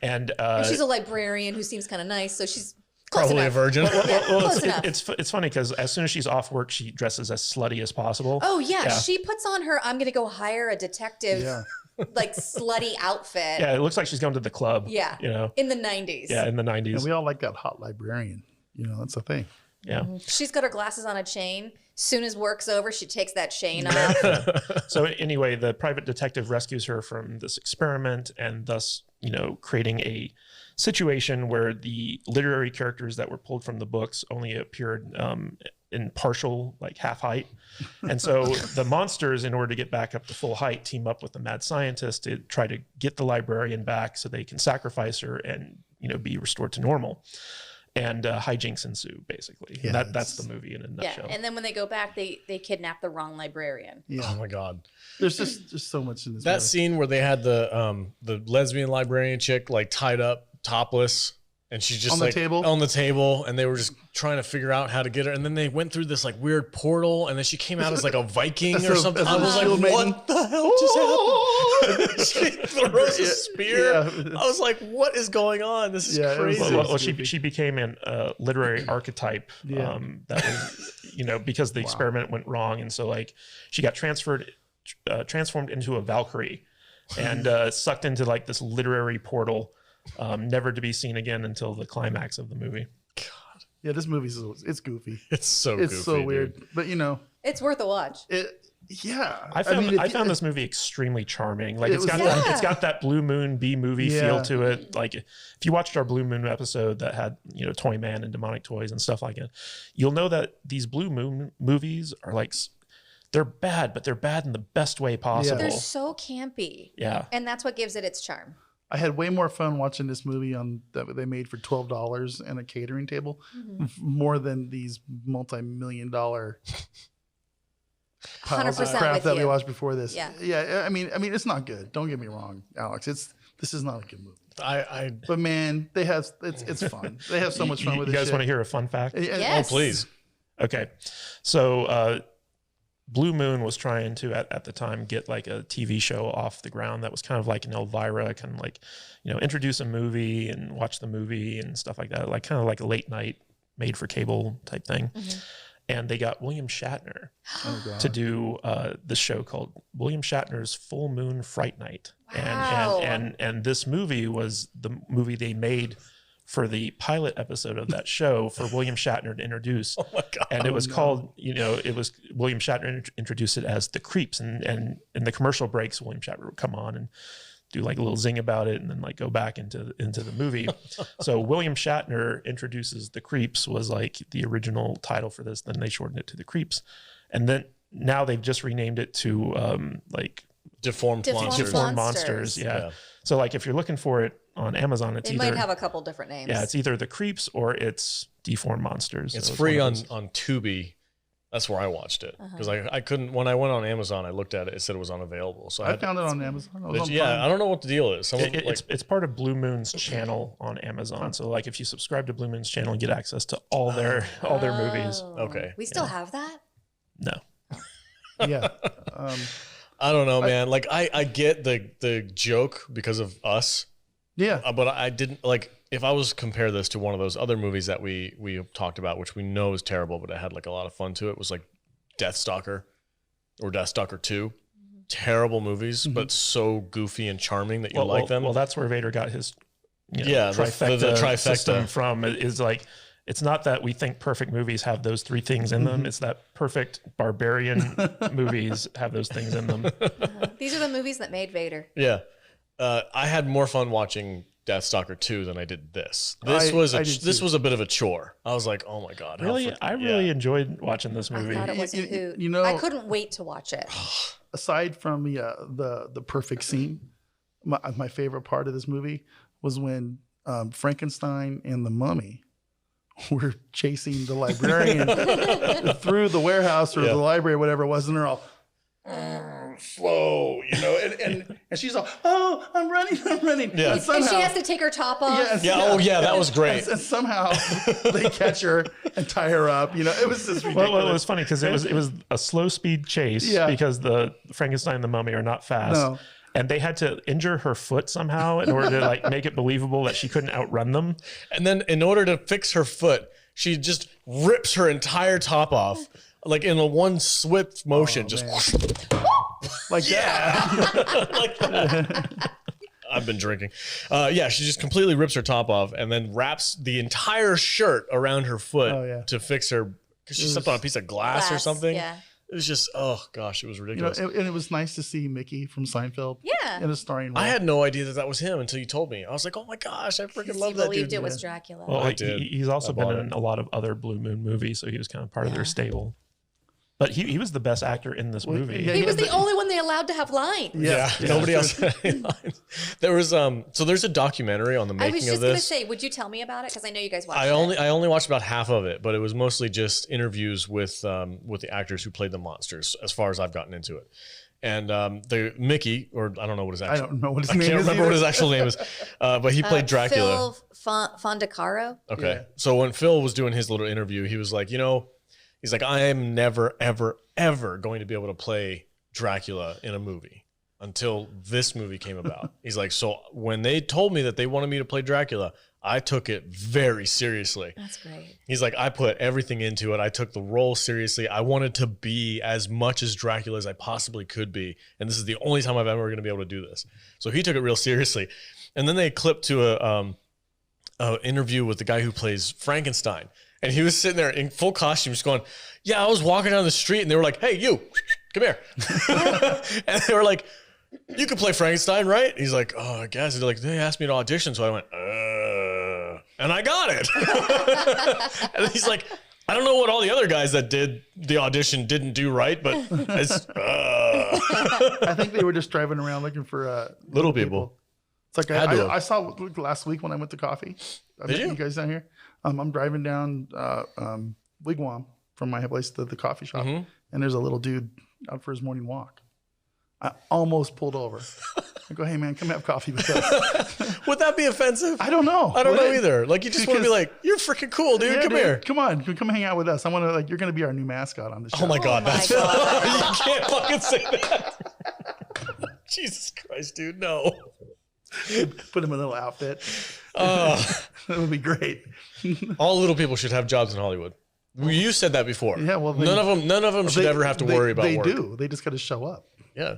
Speaker 4: And
Speaker 2: she's a librarian who seems kind of nice, so she's
Speaker 1: Probably a virgin.
Speaker 4: Well, it's funny because as soon as she's off work, she dresses as slutty as possible.
Speaker 2: Oh yeah, she puts on her I'm gonna go hire a detective like slutty outfit.
Speaker 4: Yeah, it looks like she's going to the club.
Speaker 2: Yeah, in the 90s.
Speaker 4: Yeah, in the 90s.
Speaker 3: And we all like that hot librarian. That's the thing.
Speaker 4: Yeah.
Speaker 2: She's got her glasses on a chain. Soon as work's over, she takes that chain off.
Speaker 4: So anyway, the private detective rescues her from this experiment and thus, creating a situation where the literary characters that were pulled from the books only appeared in partial, like half height. And so the monsters, in order to get back up to full height, team up with the mad scientist to try to get the librarian back so they can sacrifice her and, be restored to normal. And hijinks ensue, basically.
Speaker 3: Yeah,
Speaker 4: that's the movie in a nutshell.
Speaker 2: Yeah, and then when they go back, they kidnap the wrong librarian.
Speaker 3: Yeah.
Speaker 1: Oh my God.
Speaker 3: There's just so much in this
Speaker 1: That
Speaker 3: movie.
Speaker 1: scene where they had the lesbian librarian chick like tied up topless. And she's just
Speaker 3: On the
Speaker 1: like
Speaker 3: table?
Speaker 1: on the table, and they were just trying to figure out how to get her. And then they went through this like weird portal, and then she came out as like a Viking or something. I was like, what the hell just happened? She throws a spear.
Speaker 3: Yeah.
Speaker 1: I was like, what is going on? This is crazy.
Speaker 4: Well, she became an literary archetype. That was, because the experiment went wrong, and so like she got transformed into a Valkyrie, and sucked into like this literary portal. Never to be seen again until the climax of the movie.
Speaker 1: God.
Speaker 3: Yeah, this movie's it's goofy.
Speaker 1: It's so
Speaker 3: weird.
Speaker 1: dude.
Speaker 3: But
Speaker 2: it's worth a watch.
Speaker 3: I
Speaker 4: found this movie extremely charming. Like it's got that Blue Moon B movie feel to it. Like if you watched our Blue Moon episode that had Toy Man and demonic toys and stuff like that, you'll know that these Blue Moon movies are like, they're bad, but they're bad in the best way possible.
Speaker 2: They're so campy.
Speaker 4: Yeah,
Speaker 2: and that's what gives it its charm.
Speaker 3: I had way more fun watching this movie that they made for $12 and a catering table, more than these multi-million-dollar piles of
Speaker 2: 100%
Speaker 3: crap
Speaker 2: with
Speaker 3: that
Speaker 2: you.
Speaker 3: we watched before this.
Speaker 2: Yeah.
Speaker 3: I mean, it's not good. Don't get me wrong, Alex. This is not a good movie.
Speaker 1: I
Speaker 3: But man, it's fun. They have so much fun with
Speaker 4: you
Speaker 3: this.
Speaker 4: guys want to hear a fun fact?
Speaker 2: Yes.
Speaker 1: Oh, please.
Speaker 4: Okay, so Blue Moon was trying to at the time get like a TV show off the ground that was kind of like an Elvira, kind of like introduce a movie and watch the movie and stuff like that, like kind of like a late night made for cable type thing. And they got William Shatner to do this show called William Shatner's Full Moon Fright Night.
Speaker 2: Wow.
Speaker 4: And this movie was the movie they made for the pilot episode of that show for William Shatner to introduce.
Speaker 1: Oh my God.
Speaker 4: And it was called, it was William Shatner introduced it as The Creeps. And in the commercial breaks, William Shatner would come on and do like a little zing about it and then like go back into the movie. So William Shatner introduces The Creeps was like the original title for this. Then they shortened it to The Creeps. And then now they've just renamed it to like
Speaker 1: Deformed
Speaker 4: Monsters. Yeah. So like if you're looking for it on Amazon,
Speaker 2: It might have a couple different names.
Speaker 4: Yeah, it's either The Creeps or it's Deformed Monsters.
Speaker 1: It's
Speaker 4: So
Speaker 1: free
Speaker 4: one
Speaker 1: on
Speaker 4: of those.
Speaker 1: Tubi. That's where I watched it because I couldn't. When I went on Amazon, I looked at it. It said it was unavailable. So
Speaker 3: I found it on Amazon. It was on
Speaker 1: yeah,
Speaker 3: Prime.
Speaker 1: I don't know what the deal is.
Speaker 4: It's part of Blue Moon's channel on Amazon. So like if you subscribe to Blue Moon's channel, you get access to all their movies.
Speaker 1: Okay.
Speaker 2: We still have that?
Speaker 4: No.
Speaker 3: Yeah.
Speaker 1: I don't know, man. Like I get the joke because of Us.
Speaker 3: Yeah.
Speaker 1: But I didn't like if I was to compare this to one of those other movies that we talked about, which we know is terrible, but it had like a lot of fun to it, was like Deathstalker or Deathstalker 2. Terrible movies, but so goofy and charming that you like them.
Speaker 4: Well, that's where Vader got his
Speaker 1: the
Speaker 4: trifecta system
Speaker 1: trifecta
Speaker 4: from. It is like it's not that we think perfect movies have those three things in them. It's that perfect barbarian movies have those things in them.
Speaker 2: These are the movies that made Vader.
Speaker 1: Yeah. I had more fun watching Deathstalker 2 than I did this. This was a bit of a chore. I was like, oh my God.
Speaker 4: Really? I really enjoyed watching this movie.
Speaker 2: I thought it was a hoot.
Speaker 3: You know-
Speaker 2: I couldn't wait to watch it.
Speaker 3: Aside from the perfect scene, my favorite part of this movie was when Frankenstein and the Mummy were chasing the librarian through the warehouse or the library, whatever it was, and they're all slow, and she's all, oh, I'm running.
Speaker 1: Yeah.
Speaker 2: And she has to take her top off.
Speaker 1: That was great.
Speaker 3: And somehow they catch her and tie her up. It was just ridiculous.
Speaker 4: Well, it was funny because it was a slow speed chase because the Frankenstein and the Mummy are not fast.
Speaker 3: No.
Speaker 4: And they had to injure her foot somehow in order to like make it believable that she couldn't outrun them.
Speaker 1: And then in order to fix her foot, she just rips her entire top off, like in a one swift motion.
Speaker 3: Like that.
Speaker 1: Like that. I've been drinking. She just completely rips her top off and then wraps the entire shirt around her foot to fix her because she stepped on a piece of glass or something.
Speaker 2: Yeah.
Speaker 1: It was just, oh gosh, it was ridiculous.
Speaker 3: And it was nice to see Mickey from Seinfeld.
Speaker 2: Yeah.
Speaker 3: In a starring role.
Speaker 1: I had no idea that was him until you told me. I was like, oh my gosh, I freaking love that dude.
Speaker 2: Believed it was Dracula.
Speaker 4: Well,
Speaker 1: I did.
Speaker 4: he's also
Speaker 1: I
Speaker 4: been
Speaker 1: bought
Speaker 4: in
Speaker 1: it.
Speaker 4: a lot of other Blue Moon movies, so he was kind of part of their stable. But he was the best actor in this movie.
Speaker 3: yeah,
Speaker 2: he was the only one they allowed to have lines.
Speaker 1: Yeah, nobody else had any lines. There was so there's a documentary on the
Speaker 2: I was
Speaker 1: making
Speaker 2: just
Speaker 1: of
Speaker 2: going to
Speaker 1: this.
Speaker 2: say, would you tell me about it? Because I know you guys watched
Speaker 1: I
Speaker 2: it.
Speaker 1: only watched about half of it, but it was mostly just interviews with the actors who played the monsters, as far as I've gotten into it. And the Mickey, or I don't know what his actual.
Speaker 3: I don't know what his
Speaker 1: I
Speaker 3: name is.
Speaker 1: can't remember what his actual name is, but he played Dracula.
Speaker 2: Phil Fondacaro.
Speaker 1: Okay.
Speaker 3: Yeah.
Speaker 1: So when Phil was doing his little interview, he was like, he's like, I am never, ever, ever going to be able to play Dracula in a movie until this movie came about. He's like, so when they told me that they wanted me to play Dracula, I took it very seriously.
Speaker 2: That's great.
Speaker 1: He's like, I put everything into it. I took the role seriously. I wanted to be as much as Dracula as I possibly could be. And this is the only time I'm ever going to be able to do this. So he took it real seriously. And then they clipped to a interview with the guy who plays Frankenstein. And he was sitting there in full costume just going, yeah, I was walking down the street and they were like, hey, you, come here. And they were like, you could play Frankenstein, right? He's like, oh, I guess. They're like, they asked me to audition. So I went, and I got it. And he's like, I don't know what all the other guys that did the audition didn't do right, but it's,
Speaker 3: I think they were just driving around looking for
Speaker 1: Little people.
Speaker 3: It's like I saw last week when I went to coffee.
Speaker 1: Did you?
Speaker 3: You guys down here? I'm driving down Wigwam from my place to the coffee shop, and there's a little dude out for his morning walk. I almost pulled over. I go, hey man, come have coffee with us.
Speaker 1: Would that be offensive?
Speaker 3: I don't know.
Speaker 1: I don't know either. Like you just want to be like, you're freaking cool, dude.
Speaker 3: Yeah,
Speaker 1: Come here.
Speaker 3: Come on, come hang out with us. I want to you're gonna be our new mascot on the show.
Speaker 1: Oh my God.
Speaker 2: my
Speaker 1: That's
Speaker 2: God.
Speaker 1: you can't fucking say that. Jesus Christ, dude. No.
Speaker 3: Put him in a little outfit.
Speaker 1: That
Speaker 3: would be great.
Speaker 1: all little people should have jobs in Hollywood. You said that before.
Speaker 3: Yeah, well,
Speaker 1: none of them should ever have to worry about work.
Speaker 3: They do. They just got to show up.
Speaker 1: Yeah.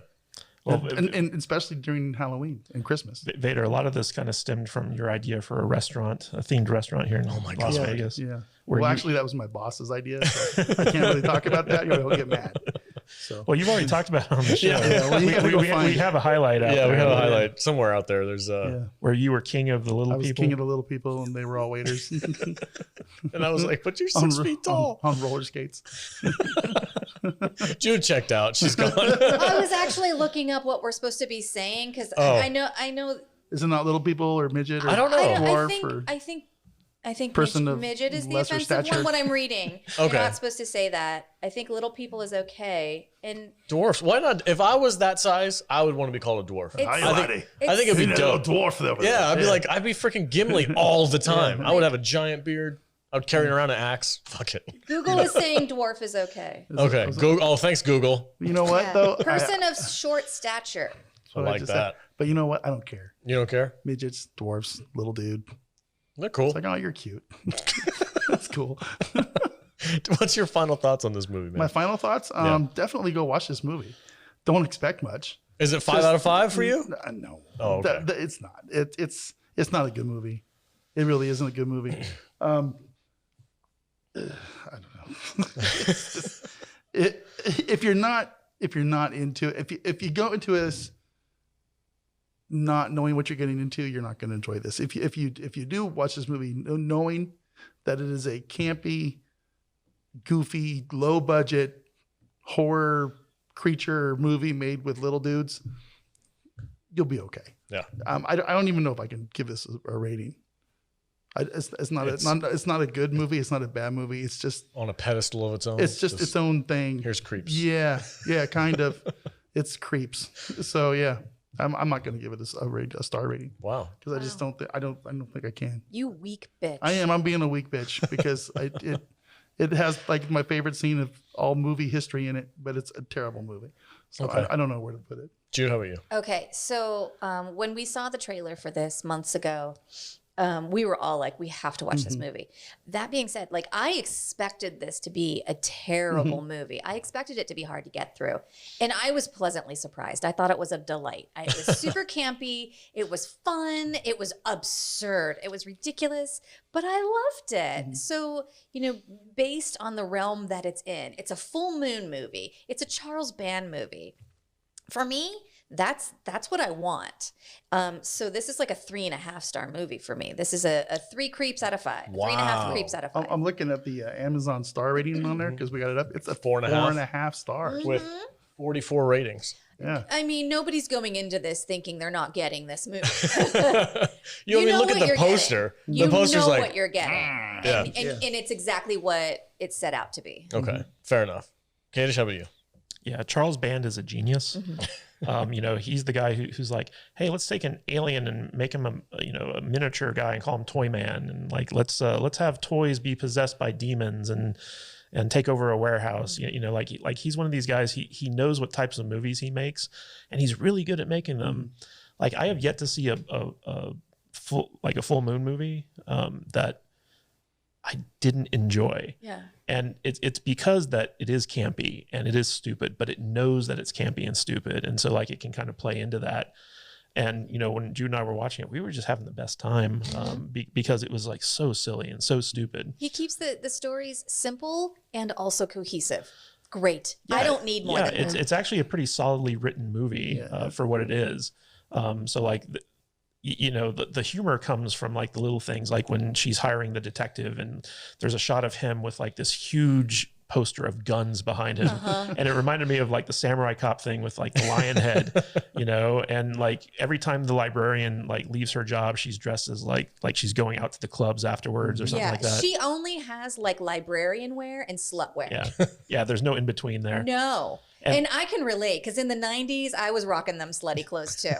Speaker 4: Well,
Speaker 3: and especially during Halloween and Christmas.
Speaker 4: Vader, a lot of this kind of stemmed from your idea for a themed restaurant here in Las Vegas.
Speaker 3: Yeah.
Speaker 4: Where
Speaker 3: actually, that was my boss's idea. So I can't really talk about that. He'll get mad. So.
Speaker 4: Well, you've already talked about it on the show.
Speaker 3: Well,
Speaker 4: we have a highlight out there.
Speaker 1: Yeah, we have a highlight somewhere out there. There's
Speaker 4: where you were king of the little
Speaker 3: I was
Speaker 4: people.
Speaker 3: king of the little people, and they were all waiters.
Speaker 1: and I was like, but you're 6 feet tall.
Speaker 3: On roller skates.
Speaker 1: Jude checked out. She's gone.
Speaker 2: I was actually looking up what we're supposed to be saying because I know.
Speaker 3: Isn't that little people or midget? Or
Speaker 1: I don't know.
Speaker 3: Dwarf
Speaker 2: I think
Speaker 3: person of
Speaker 2: midget is the
Speaker 3: lesser
Speaker 2: offensive
Speaker 3: stature.
Speaker 2: one. What I'm reading,
Speaker 1: Okay.
Speaker 2: You're not supposed to say that. I think little people is okay. And
Speaker 1: Dwarfs. Why not? If I was that size, I would want to be called a dwarf.
Speaker 2: It's-
Speaker 1: I think it'd be
Speaker 3: little
Speaker 1: dope.
Speaker 3: dwarf over
Speaker 1: Yeah,
Speaker 3: there.
Speaker 1: I'd be freaking Gimli all the time. I would have a giant beard. I would carry around an axe. Fuck it.
Speaker 2: Google is saying dwarf is okay.
Speaker 1: Okay. Google. Oh, thanks, Google.
Speaker 3: You know what
Speaker 2: Yeah.
Speaker 3: though?
Speaker 2: Person of short stature.
Speaker 3: That's
Speaker 1: I
Speaker 3: what
Speaker 1: like
Speaker 3: just
Speaker 1: that.
Speaker 3: said. But you know what? I don't care.
Speaker 1: You don't care?
Speaker 3: Midgets, dwarfs, little dude.
Speaker 1: They're cool.
Speaker 3: It's like, oh, you're cute. That's cool.
Speaker 1: What's your final thoughts on this movie, man?
Speaker 3: My final thoughts? Definitely go watch this movie. Don't expect much.
Speaker 1: Is it 5 out of 5 for you?
Speaker 3: No.
Speaker 1: Oh, okay.
Speaker 3: It's not. It's not a good movie. It really isn't a good movie. I don't know. It's just, if you're not into it, if you go into this not knowing what you're getting into, you're not going to enjoy this. If you do watch this movie knowing that it is a campy, goofy, low budget horror creature movie made with little dudes, you'll be okay.
Speaker 1: Yeah.
Speaker 3: I don't even know if I can give this a rating. It's not a good movie. It's not a bad movie. It's just
Speaker 1: On a pedestal of its own.
Speaker 3: it's just its own thing.
Speaker 1: Here's creeps.
Speaker 3: Yeah, kind of. It's creeps. So yeah, I'm not going to give it a star rating
Speaker 1: Wow.
Speaker 3: because I just don't think I don't think I can.
Speaker 2: You weak bitch.
Speaker 3: I am. I'm being a weak bitch because it has like my favorite scene of all movie history in it, but it's a terrible movie. So
Speaker 1: Okay.
Speaker 3: I don't know where to put it.
Speaker 1: Jude, how about you?
Speaker 2: Okay, so when we saw the trailer for this months ago, we were all like, we have to watch this movie. That being said, like I expected this to be a terrible movie. I expected it to be hard to get through. And I was pleasantly surprised. I thought it was a delight. It was super campy. It was fun. It was absurd. It was ridiculous, but I loved it. So, based on the realm that it's in, it's a full moon movie. It's a Charles Band movie. For me, that's what I want. So this is like a 3.5 star movie for me. This is a 3 creeps out of 5.
Speaker 1: Wow.
Speaker 2: 3.5 creeps out of 5.
Speaker 3: I'm looking at the Amazon star rating on there because we got it up. It's a 4.5 stars.
Speaker 1: With 44 ratings.
Speaker 3: Yeah.
Speaker 2: I mean, nobody's going into this thinking they're not getting this movie.
Speaker 1: You know,
Speaker 2: know
Speaker 1: look at
Speaker 2: what
Speaker 1: the
Speaker 2: you're
Speaker 1: poster.
Speaker 2: You
Speaker 1: The poster's
Speaker 2: know
Speaker 1: like,
Speaker 2: what you're getting.
Speaker 1: Yeah.
Speaker 2: And it's exactly what it's set out to be.
Speaker 1: okay, fair enough. Kadish, how about you?
Speaker 4: Yeah, Charles Band is a genius. He's the guy who's like, hey, let's take an alien and make him a miniature guy and call him Toy Man, and like let's have toys be possessed by demons and take over a warehouse. Like he's one of these guys. He knows what types of movies he makes, and he's really good at making them. Like I have yet to see a full moon movie that I didn't enjoy.
Speaker 2: Yeah.
Speaker 4: And it's because that it is campy and it is stupid, but it knows that it's campy and stupid. And so like it can kind of play into that. And, when Jude and I were watching it, we were just having the best time because it was like so silly and so stupid.
Speaker 2: He keeps the stories simple and also cohesive. Great. Yeah. I don't need more than that.
Speaker 4: It's actually a pretty solidly written movie for what it is. So like, the humor comes from like the little things, like when she's hiring the detective and there's a shot of him with like this huge poster of guns behind him. And it reminded me of like the Samurai Cop thing with like the lion head, and like every time the librarian like leaves her job, she's dressed as like she's going out to the clubs afterwards or something like that.
Speaker 2: She only has like librarian wear and slut wear.
Speaker 4: Yeah. There's no in between there.
Speaker 2: No. And I can relate because in the 90s, I was rocking them slutty clothes too.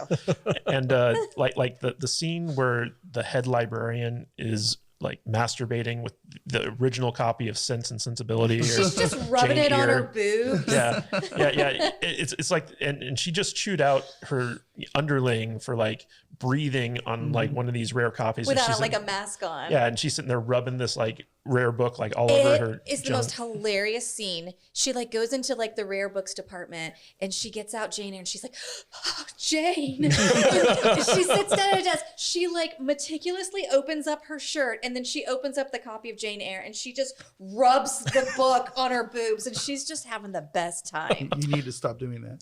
Speaker 4: And like the scene where the head librarian is like masturbating with the original copy of Sense and Sensibility.
Speaker 2: She's just rubbing it on her boobs.
Speaker 4: Yeah. It's like, and she just chewed out her underling for like breathing on like one of these rare copies
Speaker 2: without like a mask on.
Speaker 4: Yeah, and she's sitting there rubbing this like rare book like all over her.
Speaker 2: It's the most hilarious scene. She like goes into like the rare books department and she gets out Jane Eyre and she's like, oh, Jane. She sits down at a desk. She like meticulously opens up her shirt and then she opens up the copy of Jane Eyre and she just rubs the book on her boobs and she's just having the best time.
Speaker 3: You need to stop doing that.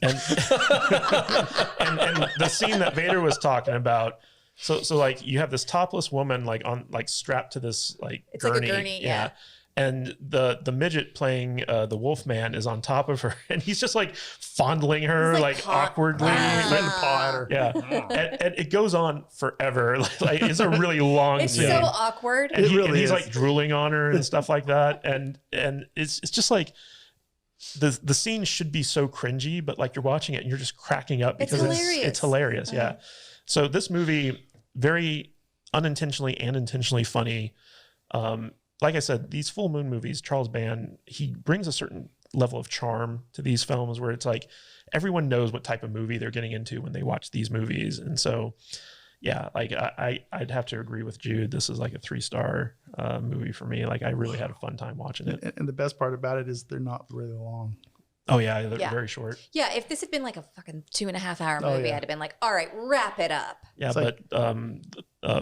Speaker 4: And the scene that Vader was talking about. So like you have this topless woman like on like strapped to this like
Speaker 2: it's
Speaker 4: gurney.
Speaker 2: Like a gurney, yeah.
Speaker 4: And the midget playing the Wolfman is on top of her, and he's just like fondling her like awkwardly,
Speaker 3: trying to paw at her.
Speaker 4: Yeah, and it goes on forever. Like it's a really long
Speaker 2: it's
Speaker 4: scene.
Speaker 2: so awkward.
Speaker 4: And, and he's like drooling on her and stuff like that, and it's just like. The scene should be so cringy, but like you're watching it and you're just cracking up because it's hilarious. Yeah. So this movie, very unintentionally and intentionally funny. Like I said, these full moon movies, Charles Band, he brings a certain level of charm to these films where it's like everyone knows what type of movie they're getting into when they watch these movies. And so, yeah, like I'd have to agree with Jude. This is like a 3-star movie for me. Like I really had a fun time watching it.
Speaker 3: And the best part about it is they're not really long.
Speaker 4: Oh yeah, they're very short.
Speaker 2: Yeah, if this had been like a fucking 2.5-hour movie, I'd have been like, all right, wrap it up.
Speaker 4: Yeah, but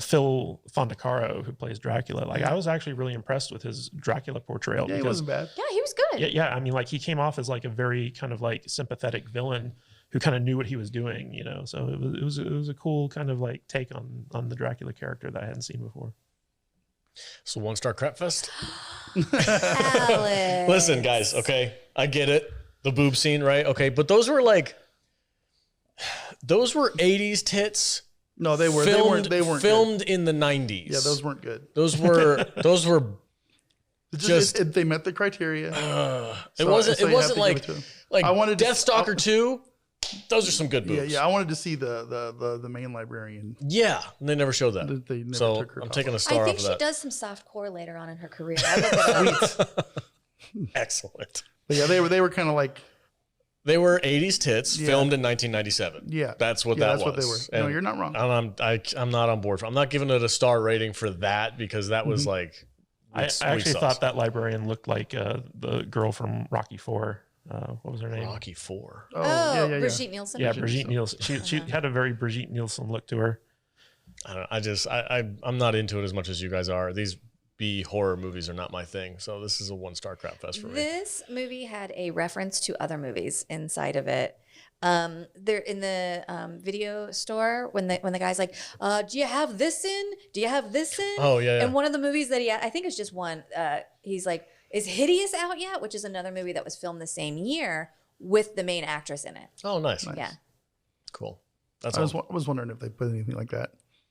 Speaker 4: Phil Fondacaro, who plays Dracula, like I was actually really impressed with his Dracula portrayal.
Speaker 3: Yeah, he wasn't bad.
Speaker 2: Yeah, he was good.
Speaker 4: Yeah. I mean, like he came off as like a very kind of like sympathetic villain who kind of knew what he was doing, So it was a cool kind of like take on the Dracula character that I hadn't seen before.
Speaker 1: So 1-star crap fest.
Speaker 2: Alex.
Speaker 1: Listen, guys. Okay, I get it. The boob scene, right? Okay, but those were 80s tits.
Speaker 3: No, they were. They weren't
Speaker 1: filmed in the 90s.
Speaker 3: Yeah, those weren't good.
Speaker 1: Those were just
Speaker 3: they met the criteria.
Speaker 1: It wasn't like
Speaker 3: I wanted
Speaker 1: Deathstalker 2. Those are some good boobs.
Speaker 3: Yeah. I wanted to see the main librarian.
Speaker 1: Yeah, and they never showed that.
Speaker 3: They never
Speaker 1: so
Speaker 3: took her
Speaker 1: I'm
Speaker 3: off.
Speaker 1: taking a star
Speaker 2: I
Speaker 1: off
Speaker 2: think
Speaker 1: of
Speaker 2: she
Speaker 1: that.
Speaker 2: does some soft core later on in her career. I look it up.
Speaker 1: Excellent.
Speaker 3: But yeah, they were kind of like
Speaker 1: they were 80s tits filmed in 1997.
Speaker 3: Yeah,
Speaker 1: that's what that was.
Speaker 3: That's what they were. No, you're not wrong.
Speaker 1: I'm not on board. I'm not giving it a star rating for that because that was like.
Speaker 4: I actually thought that librarian looked like the girl from Rocky IV. What was her name?
Speaker 1: Rocky IV.
Speaker 2: Oh,
Speaker 3: yeah.
Speaker 2: Brigitte Nielsen.
Speaker 4: Yeah, Brigitte Nielsen. She had a very Brigitte Nielsen look to her.
Speaker 1: I don't know. I'm not into it as much as you guys are. These B horror movies are not my thing. So this is a 1-star crap fest for me.
Speaker 2: This movie had a reference to other movies inside of it. They're in the video store when the guy's like, do you have this in? Do you have this in?
Speaker 1: Oh, yeah.
Speaker 2: And one of the movies that I think it's just one, he's like, is Hideous out yet? Which is another movie that was filmed the same year with the main actress in it.
Speaker 1: Oh, nice.
Speaker 2: Yeah.
Speaker 1: Cool.
Speaker 3: I was wondering if they put anything like that,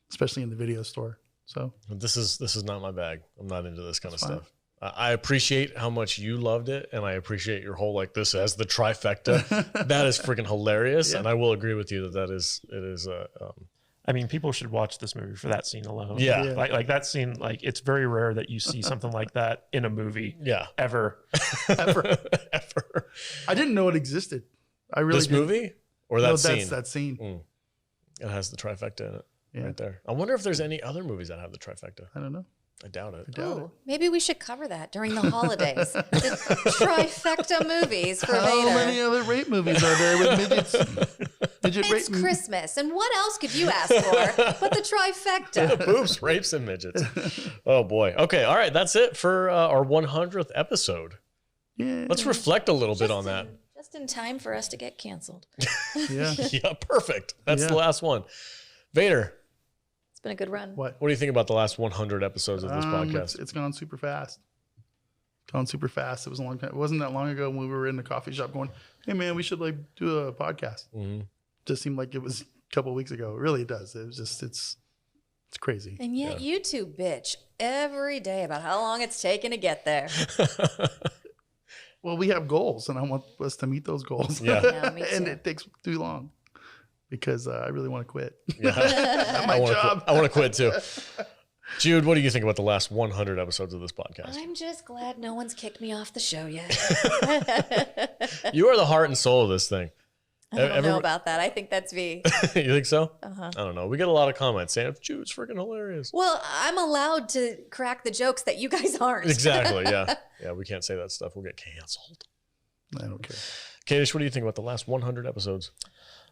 Speaker 3: especially in the video store. So
Speaker 1: this is not my bag. I'm not into this kind of stuff. I appreciate how much you loved it, and I appreciate your whole this as the trifecta. That is freaking hilarious, and I will agree with you that it is.
Speaker 4: I mean, people should watch this movie for that scene alone.
Speaker 1: Yeah.
Speaker 4: Like that scene, it's very rare that you see something like that in a movie.
Speaker 1: Yeah.
Speaker 4: Ever.
Speaker 3: Ever.
Speaker 1: Ever.
Speaker 3: I didn't know it existed. I really
Speaker 1: This movie or that scene?
Speaker 3: That's that scene.
Speaker 1: It has the trifecta in it right there. I wonder if there's any other movies that have the trifecta.
Speaker 3: I don't know.
Speaker 1: I doubt it.
Speaker 2: Ooh, maybe we should cover that during the holidays. The trifecta movies for
Speaker 3: How
Speaker 2: Vader.
Speaker 3: many other rape movies are there with midgets? Midget
Speaker 2: It's
Speaker 3: rape.
Speaker 2: Christmas, and what else could you ask for but the trifecta?
Speaker 1: Boobs, rapes, and midgets. Oh boy. Okay. All right. That's it for our 100th episode.
Speaker 3: Yeah.
Speaker 1: Let's reflect a little bit on that.
Speaker 2: Just in time for us to get canceled.
Speaker 3: Yeah.
Speaker 1: Yeah. Perfect. That's
Speaker 3: Yeah.
Speaker 1: the last one. Vader,
Speaker 2: It's been a good run.
Speaker 3: What?
Speaker 1: what do you think about the last 100 episodes of this podcast?
Speaker 3: It's gone super fast. Gone super fast. It was a long time. It wasn't that long ago when we were in the coffee shop going, "Hey man, we should do a podcast." Just seemed like it was a couple of weeks ago. It really does. It was just it's crazy.
Speaker 2: And yet you two bitch every day about how long it's taken to get there.
Speaker 3: Well, we have goals, and I want us to meet those goals.
Speaker 1: Yeah.
Speaker 2: Yeah, me
Speaker 3: And
Speaker 2: too.
Speaker 3: it takes too long because I really want to quit.
Speaker 1: Yeah.
Speaker 3: My job.
Speaker 1: I want to quit too. Jude, what do you think about the last 100 episodes of this podcast?
Speaker 2: I'm just glad no one's kicked me off the show yet.
Speaker 1: You are the heart and soul of this thing.
Speaker 2: I don't know about that. I think that's V.
Speaker 1: You think so?
Speaker 2: Uh-huh.
Speaker 1: I don't know. We get a lot of comments saying Jude's freaking hilarious.
Speaker 2: Well, I'm allowed to crack the jokes that you guys aren't.
Speaker 1: Exactly. Yeah. Yeah. We can't say that stuff. We'll get canceled.
Speaker 3: I don't care.
Speaker 1: Kadish, what do you think about the last 100 episodes?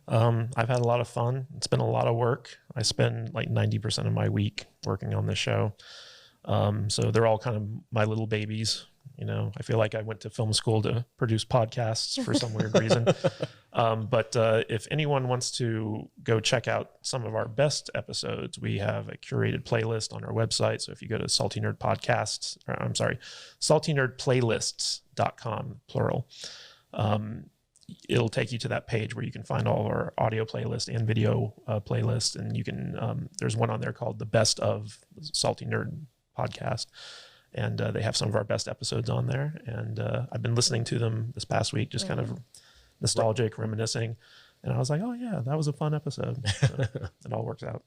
Speaker 4: I've had a lot of fun. It's been a lot of work. I spend 90% of my week working on this show. So they're all kind of my little babies. I feel like I went to film school to produce podcasts for some weird reason. But if anyone wants to go check out some of our best episodes, we have a curated playlist on our website. So if you go to saltynerdplaylists.com, plural, it'll take you to that page where you can find all of our audio playlist and video playlist. And you can, there's one on there called the Best of Salty Nerd Podcast. And they have some of our best episodes on there. And I've been listening to them this past week, just kind of nostalgic, reminiscing. And I was like, oh, yeah, that was a fun episode. So it all works out.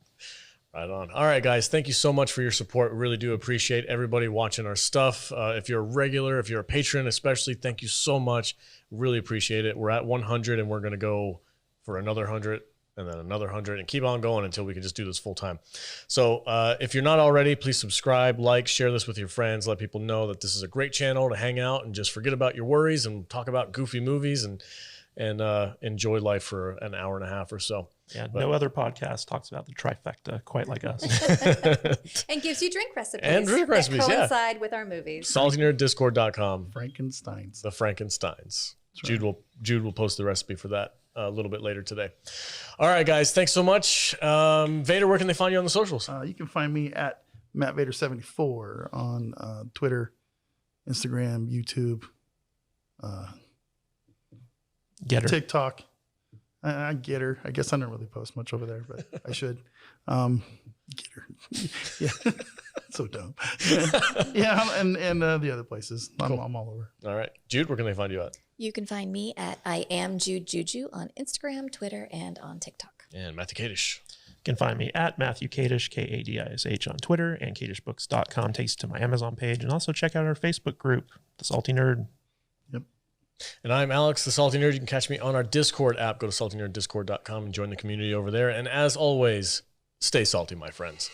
Speaker 1: Right on. All right, guys. Thank you so much for your support. We really do appreciate everybody watching our stuff. If you're a regular, if you're a patron especially, thank you so much. Really appreciate it. We're at 100, and we're going to go for another 100. And then another 100 and keep on going until we can just do this full time. So if you're not already, please subscribe, share this with your friends. Let people know that this is a great channel to hang out and just forget about your worries and talk about goofy movies and enjoy life for an hour and a half or so.
Speaker 4: Yeah, no other podcast talks about the trifecta quite like us.
Speaker 2: And gives you drink recipes.
Speaker 1: And drink recipes,
Speaker 2: that
Speaker 1: yeah.
Speaker 2: coincide with our movies.
Speaker 1: SaltyNerdDiscord.com.
Speaker 3: Frankensteins.
Speaker 1: The Frankensteins.
Speaker 3: Right.
Speaker 1: Jude will post the recipe for that a little bit later today. All right, guys. Thanks so much. Vader, where can they find you on the socials?
Speaker 3: You can find me at MattVader74 on Twitter, Instagram, YouTube,
Speaker 4: Get her.
Speaker 3: TikTok. I get her. I guess I don't really post much over there, but I should. Get her. Yeah. So dumb. Yeah, and the other places.
Speaker 1: Cool.
Speaker 3: I'm all over.
Speaker 1: All right. Jude, where can they find you at?
Speaker 2: You can find me at I am Jude Juju on Instagram, Twitter, and on TikTok.
Speaker 1: And Matthew Kadish.
Speaker 4: You can find me at Matthew Kadish, Kadish on Twitter, and kadishbooks.com takes you to my Amazon page. And also check out our Facebook group, The Salty Nerd.
Speaker 3: Yep.
Speaker 1: And I'm Alex, the Salty Nerd. You can catch me on our Discord app. Go to saltynerdiscord.com and join the community over there. And as always, stay salty, my friends.